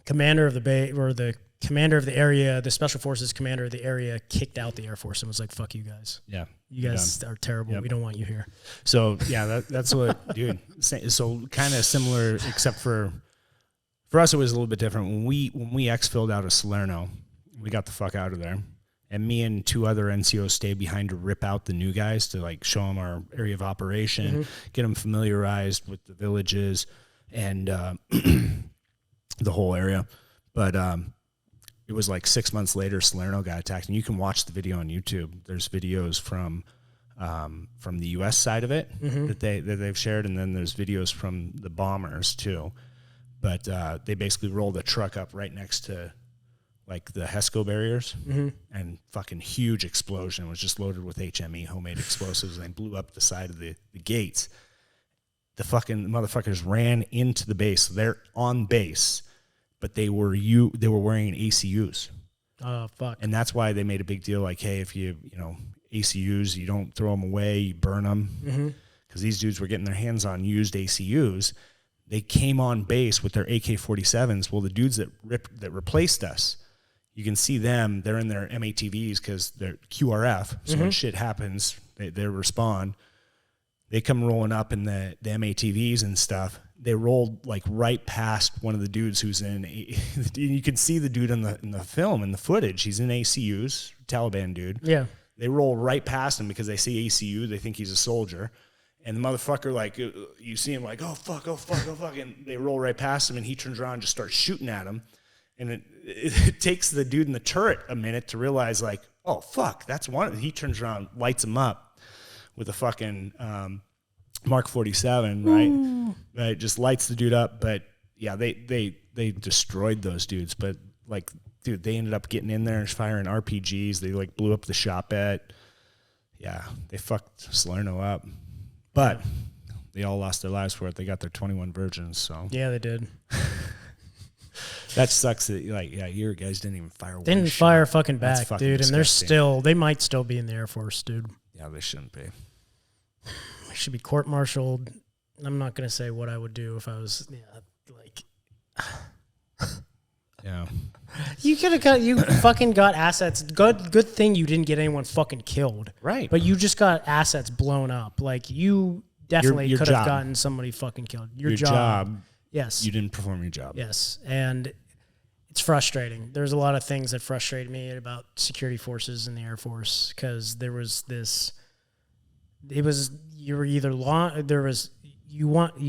commander of the bay, or the commander of the area, the Special Forces commander of the area, kicked out the Air Force and was like, fuck you guys. Yeah. You guys are terrible. Yep. We don't want you here. So, yeah, that's what, dude. So kind of similar, except for us, it was a little bit different. When we exfilled out of Salerno, we got the fuck out of there. And me and 2 other NCOs stayed behind to rip out the new guys to like show them our area of operation, get them familiarized with the villages and the whole area. But it was like 6 months later, Salerno got attacked, and you can watch the video on YouTube. There's videos from the U.S. side of it that they've shared, and then there's videos from the bombers too. But they basically rolled a truck up right next to like the HESCO barriers, and fucking huge explosion. It was just loaded with HME, homemade explosives, and they blew up the side of the gates. The fucking motherfuckers ran into the base. They're on base, but they were wearing ACUs. Oh, fuck. And that's why they made a big deal, like, hey, if you ACUs, you don't throw them away, you burn them. Because these dudes were getting their hands on used ACUs. They came on base with their AK-47s. Well, the dudes that replaced us, you can see them. They're in their MATVs because they're QRF. So when shit happens, they respond. They come rolling up in the MATVs and stuff. They rolled like right past one of the dudes who's in. You can see the dude in the film, in the footage. He's in ACUs, Taliban dude. Yeah. They roll right past him because they see ACU. They think he's a soldier. And the motherfucker, like, you see him like, oh, fuck, and they roll right past him, and he turns around and just starts shooting at him. And it takes the dude in the turret a minute to realize, like, oh, fuck, that's one. And he turns around, lights him up with a fucking Mark 47, right? Right, just lights the dude up. But, yeah, they destroyed those dudes. But, like, dude, they ended up getting in there and firing RPGs. They, like, blew up the shop at. Yeah, they fucked Salerno up. But they all lost their lives for it. They got their 21 virgins, so. Yeah, they did. That sucks that, like, yeah, your guys didn't even fire one Didn't shot. fire fucking back, fucking dude. disgusting. And they might still be in the Air Force, dude. Yeah, they shouldn't be. They should be court-martialed. I'm not going to say what I would do if I was, Yeah. You fucking got assets. Good thing you didn't get anyone fucking killed. Right. But you just got assets blown up. Like, you definitely Your could have job. gotten somebody fucking killed. Your job. Yes. You didn't perform your job. Yes. And it's frustrating. There's a lot of things that frustrate me about security forces in the Air Force, because there was this, you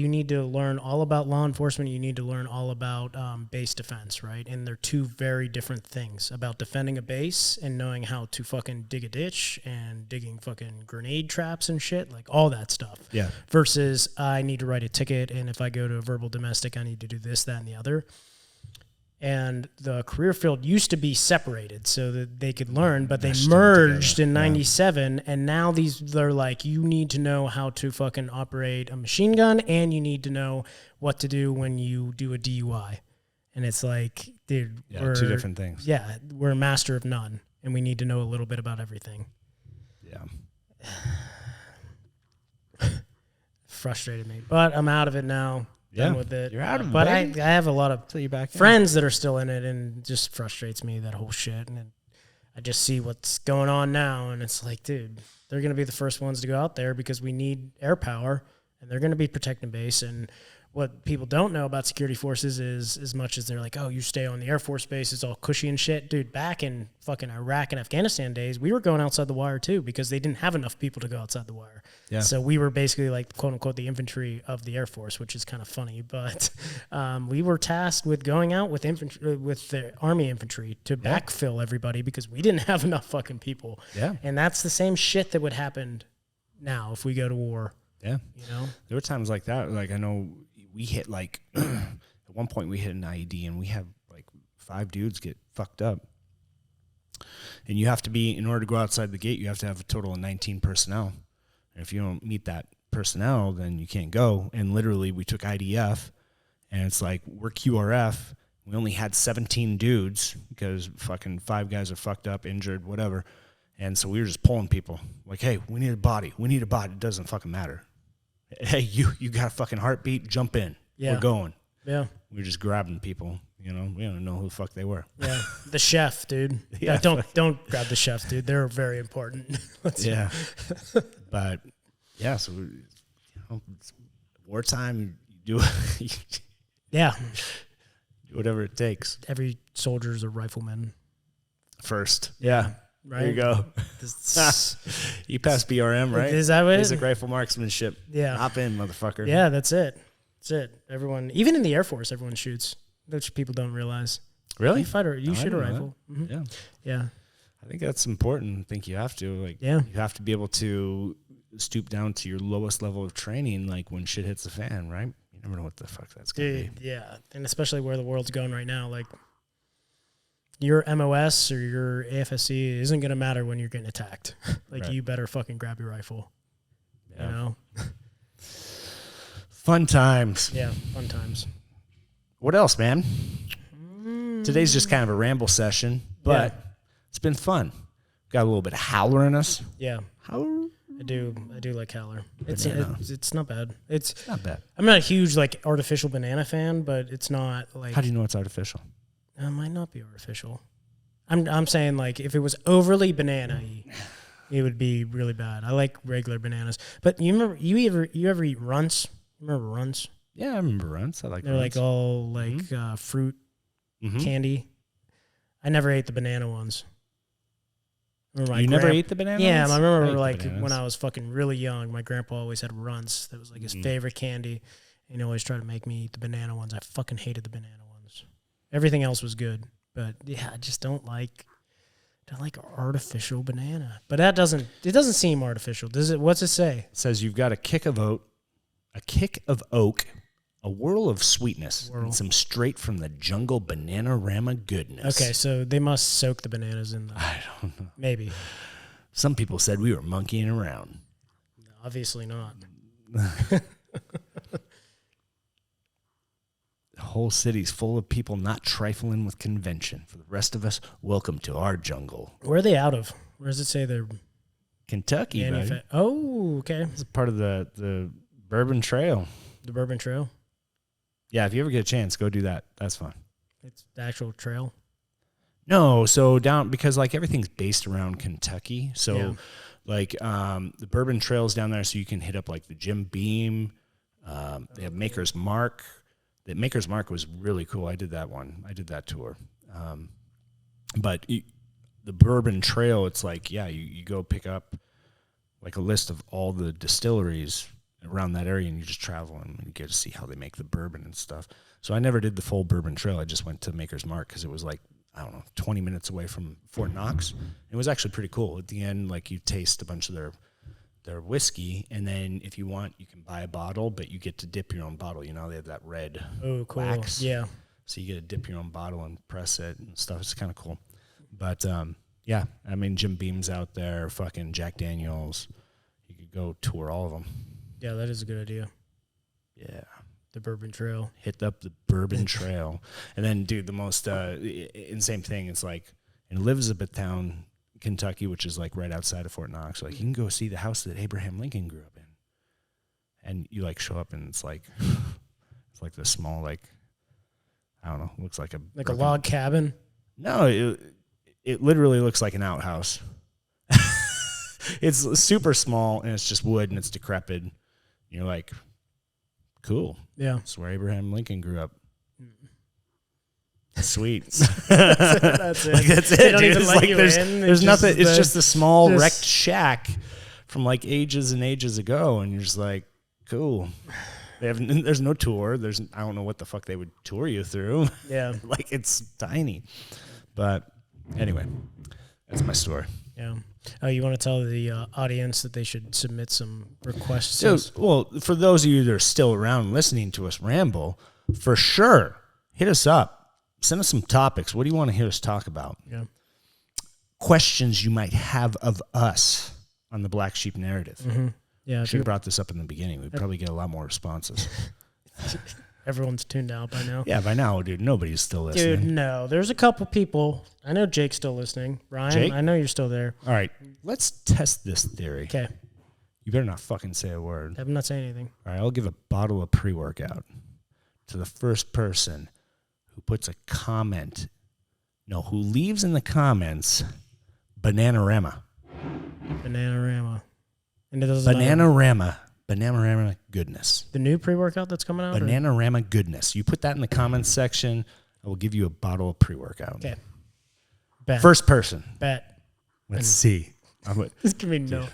need to learn all about law enforcement. You need to learn all about base defense, right? And they're two very different things, about defending a base and knowing how to fucking dig a ditch and digging fucking grenade traps and shit, like all that stuff. Yeah. Versus I need to write a ticket, and if I go to a verbal domestic, I need to do this, that, and the other. And the career field used to be separated so that they could learn, but they merged in 97. And now they're like, you need to know how to fucking operate a machine gun, and you need to know what to do when you do a DUI. And it's like, dude, we're two different things. Yeah. We're a master of none, and we need to know a little bit about everything. Yeah. Frustrated me, but I'm out of it now. Yeah, with it. You're out of it. But I have a lot of you're back friends that are still in it, and it just frustrates me, that whole shit. And I just see what's going on now, and it's like, dude, they're going to be the first ones to go out there because we need air power, and they're going to be protecting base. And what people don't know about security forces is, as much as they're like, oh, you stay on the Air Force base, it's all cushy and shit. Dude, back in fucking Iraq and Afghanistan days, we were going outside the wire too, because they didn't have enough people to go outside the wire. Yeah. So we were basically like, quote unquote, the infantry of the Air Force, which is kind of funny. But we were tasked with going out with infantry, with the Army infantry to backfill everybody, because we didn't have enough fucking people. Yeah. And that's the same shit that would happen now if we go to war. Yeah. You know? There were times like that. Like, I know we hit, like, at one point we hit an IED, and we had like 5 dudes get fucked up. And you have to be, in order to go outside the gate, you have to have a total of 19 personnel. And if you don't meet that personnel, then you can't go. And literally, we took IDF, and it's like, we're QRF. We only had 17 dudes because fucking 5 guys are fucked up, injured, whatever. And so we were just pulling people. Like, hey, we need a body. We need a body. It doesn't fucking matter. Hey, you got a fucking heartbeat? Jump in. Yeah. We're going. Yeah. We were just grabbing people. You know, we don't know who the fuck they were. Yeah. The chef, dude. Yeah. Don't grab the chefs, dude. They're very important. Yeah. But, yeah, so, it's wartime, you do yeah. Do whatever it takes. Every soldier's a rifleman. First. Yeah. Right? There you go. You passed BRM, right? Is that what? Basic rifle marksmanship. Yeah. Hop in, motherfucker. Yeah, that's it. That's it. Everyone, even in the Air Force, everyone shoots, which people don't realize. Really? You shoot a rifle. Mm-hmm. Yeah. Yeah. I think that's important. I think you have to. Like, you have to be able to stoop down to your lowest level of training, like when shit hits the fan, right? You never know what the fuck that's going to be. Yeah. And especially where the world's going right now, like, your MOS or your AFSC isn't going to matter when you're getting attacked. Like, you better fucking grab your rifle. Yeah. You know? Fun times. Yeah, fun times. What else, man? Today's just kind of a ramble session, but it's been fun. Got a little bit of Howler in us. Yeah. Howler? I do like Howler. It's not bad. It's not bad. I'm not a huge, like, artificial banana fan, but it's not like... How do you know it's artificial? It might not be artificial. I'm saying, like, if it was overly banana-y, it would be really bad. I like regular bananas. But you ever eat runts? Remember runts? Yeah, I remember runts. I like They're runts. like all like fruit candy. I never ate the banana ones. You never ate the banana Yeah, ones? I remember like when I was fucking really young, my grandpa always had Runts. That was like his favorite candy. And he always tried to make me eat the banana ones. I fucking hated the banana ones. Everything else was good. But yeah, I just don't like artificial banana. But it doesn't seem artificial. Does it? What's it say? It says you've got a kick of oak, a whirl of sweetness, and some straight from the jungle Bananarama goodness. Okay, so they must soak the bananas in the... I don't know. Maybe. Some people said we were monkeying around. Obviously not. The whole city's full of people not trifling with convention. For the rest of us, welcome to our jungle. Where are they out of? Where does it say they're... Kentucky, buddy. Oh, okay. It's part of the Bourbon Trail. The Bourbon Trail? Yeah, if you ever get a chance, go do that. That's fun. It's the actual trail? No, so down, because like everything's based around Kentucky. So like the Bourbon Trail's down there, so you can hit up like the Jim Beam. They have Maker's Mark. The Maker's Mark was really cool. I did that one. I did that tour. But the Bourbon Trail, it's like, yeah, you go pick up like a list of all the distilleries around that area, and you just travel and you get to see how they make the bourbon and stuff. So I never did the full Bourbon Trail. I just went to Maker's Mark because it was like, I don't know, 20 minutes away from Fort Knox. It was actually pretty cool. At the end, like you taste a bunch of their whiskey, and then if you want, you can buy a bottle, but you get to dip your own bottle. You know, they have that red wax. Yeah. So you get to dip your own bottle and press it and stuff. It's kind of cool. But yeah, I mean, Jim Beam's out there, fucking Jack Daniels. You could go tour all of them. Yeah, that is a good idea. Yeah. The Bourbon Trail. Hit up the Bourbon Trail. And then, dude, the most insane thing is like in Elizabethtown, Kentucky, which is like right outside of Fort Knox, like you can go see the house that Abraham Lincoln grew up in. And you like show up and it's like this small, like, I don't know, looks like a log cabin? No, it literally looks like an outhouse. It's super small and it's just wood and it's decrepit. You're like, cool. Yeah. That's where Abraham Lincoln grew up. Sweet. That's it. Like, that's it. They don't Dude. even It's let like you there's in. there's nothing. It's just a small just wrecked shack from like ages and ages ago, and you're just like, cool. There's no tour. I don't know what the fuck they would tour you through. Yeah. Like it's tiny. But anyway, that's my story. Yeah. Oh, you want to tell the audience that they should submit some requests? So, well, for those of you that are still around listening to us ramble, for sure, hit us up. Send us some topics. What do you want to hear us talk about? Yeah. Questions you might have of us on the Black Sheep narrative. Mm-hmm. Yeah. Should have brought this up in the beginning. We'd probably get a lot more responses. Everyone's tuned out by now. Yeah, by now, dude, nobody's still listening. Dude, no. There's a couple people. I know Jake's still listening. Ryan, Jake? I know you're still there. All right, let's test this theory. Okay. You better not fucking say a word. I'm not saying anything. All right, I'll give a bottle of pre-workout to the first person who puts a comment. No, who leaves in the comments Bananarama. Bananarama. And it doesn't Bananarama goodness. The new pre-workout that's coming out? Bananarama goodness. You put that in the comments section, I will give you a bottle of pre-workout. Okay. Bet. First person. Bet. Let's see. This can be no.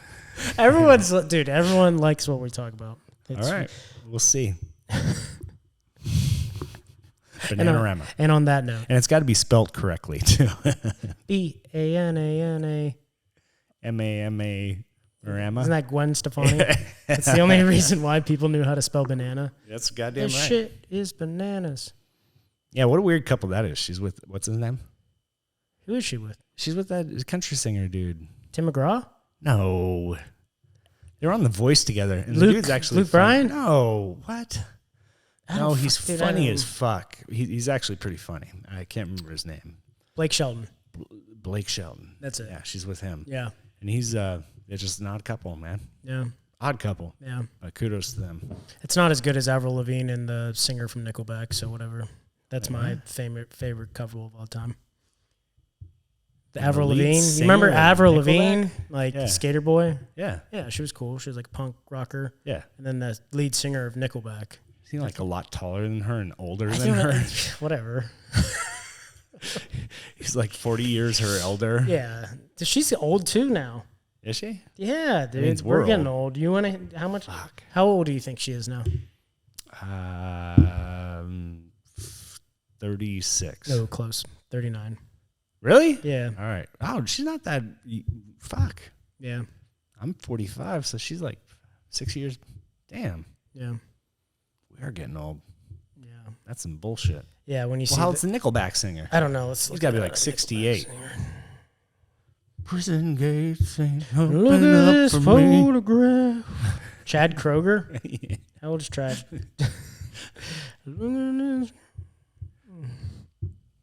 Everyone likes what we talk about. All right. We'll see. Bananarama. And on that note. And it's got to be spelt correctly, too. Banana. M-A-M-A. Marama. Isn't that Gwen Stefani? That's the only reason why people knew how to spell banana. That's goddamn this right. Shit is bananas. Yeah, what a weird couple that is. She's with, what's his name? Who is she with? She's with that country singer dude. Tim McGraw? No. They were on The Voice together. And Luke, the dude's actually Luke Bryan? No. What? No, he's funny as fuck. He's actually pretty funny. I can't remember his name. Blake Shelton. Blake Shelton. That's it. Yeah, she's with him. Yeah. And he's it's just an odd couple, man. Yeah. Odd couple. Yeah. Kudos to them. It's not as good as Avril Lavigne and the singer from Nickelback, so whatever. That's my favorite couple of all time. The Avril Lavigne. You remember Avril Lavigne? Like Skater Boy? Yeah. Yeah, she was cool. She was like a punk rocker. Yeah. And then the lead singer of Nickelback. Is he like a lot taller than her and older than her? Whatever. He's like 40 years her elder. Yeah. She's old too now. Is she? Yeah, dude. We're getting old. You want to, how much? Fuck. How old do you think she is now? 36. Oh, close. 39. Really? Yeah. All right. Oh, she's not that. Fuck. Yeah. I'm 45, so she's like 6 years. Damn. Yeah. We are getting old. Yeah. That's some bullshit. Yeah, when you see. How old's the Nickelback singer? I don't know. He's got to be like 68. Prison gates ain't look at this photograph. Chad Kroger? Yeah. How old is Chad?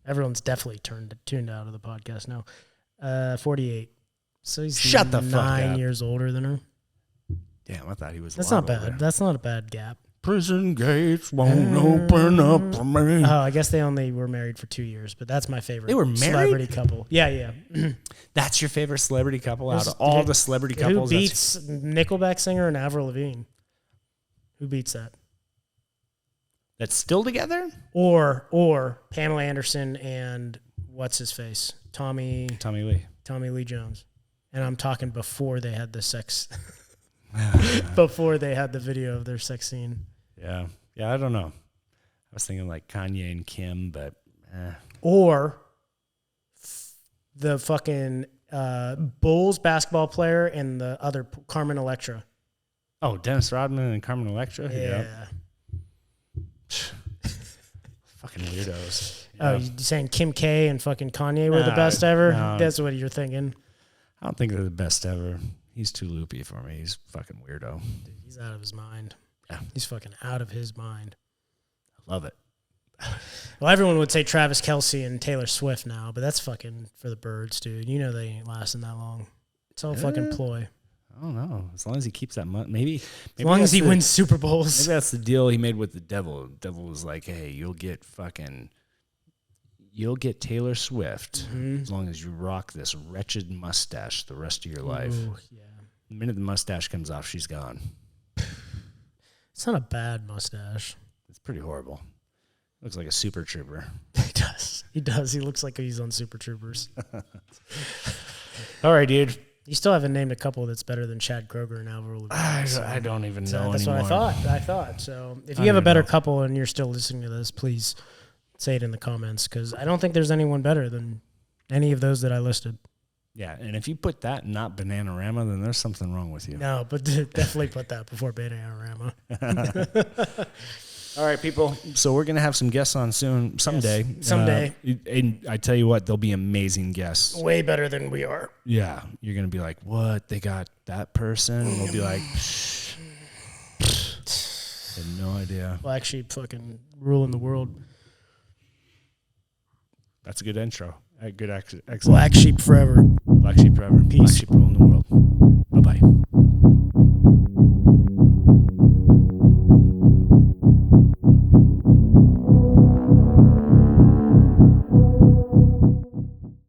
Everyone's definitely tuned out of the podcast now. 48. So he's Shut the fuck up. 9 years older than her. Damn, I thought he was. That's not bad. Older. That's not a bad gap. Prison gates won't open up for me. Oh, I guess they only were married for 2 years, but that's my favorite. They were married? Celebrity couple. Yeah. That's your favorite celebrity couple out of all the celebrity couples? Who beats Nickelback singer and Avril Lavigne? Who beats that? That's still together? Or Pamela Anderson and what's his face? Tommy Lee Jones. And I'm talking before they had the sex. Before they had the video of their sex scene. Yeah, I don't know. I was thinking like Kanye and Kim, but or the fucking Bulls basketball player and the other Carmen Electra. Oh, Dennis Rodman and Carmen Electra. Yeah. Fucking weirdos. Oh, you saying Kim K and fucking Kanye were the best ever? No. That's what you're thinking. I don't think they're the best ever. He's too loopy for me. He's fucking weirdo. Dude, he's out of his mind. Yeah. He's fucking out of his mind. I love it. Well, everyone would say Travis Kelce and Taylor Swift now, but that's fucking for the birds, dude. You know they ain't lasting that long. It's all fucking ploy. I don't know. As long as he keeps that money, maybe as long as he wins Super Bowls. Maybe that's the deal he made with the devil. The devil was like, hey, you'll get Taylor Swift as long as you rock this wretched mustache the rest of your life. Ooh, yeah. The minute the mustache comes off, she's gone. It's not a bad mustache. It's pretty horrible. Looks like a Super Trooper. He does. He looks like he's on Super Troopers. All right, dude. You still haven't named a couple that's better than Chad Kroger and Avril Lavigne. I don't even know that's anymore. What I thought. So if you have a better couple and you're still listening to this, please say it in the comments, because I don't think there's anyone better than any of those that I listed. Yeah, and if you put that and not Bananarama, then there's something wrong with you. No, but definitely put that before Bananarama. All right, people. So we're going to have some guests on someday. Yes, someday. And I tell you what, they'll be amazing guests. Way better than we are. Yeah. You're going to be like, what? They got that person? And we'll be like, I had no idea. BlackSheep fucking ruling the world. That's a good intro. Good excellent. BlackSheep forever. BlackSheep forever. Peace. BlackSheep ruling the world.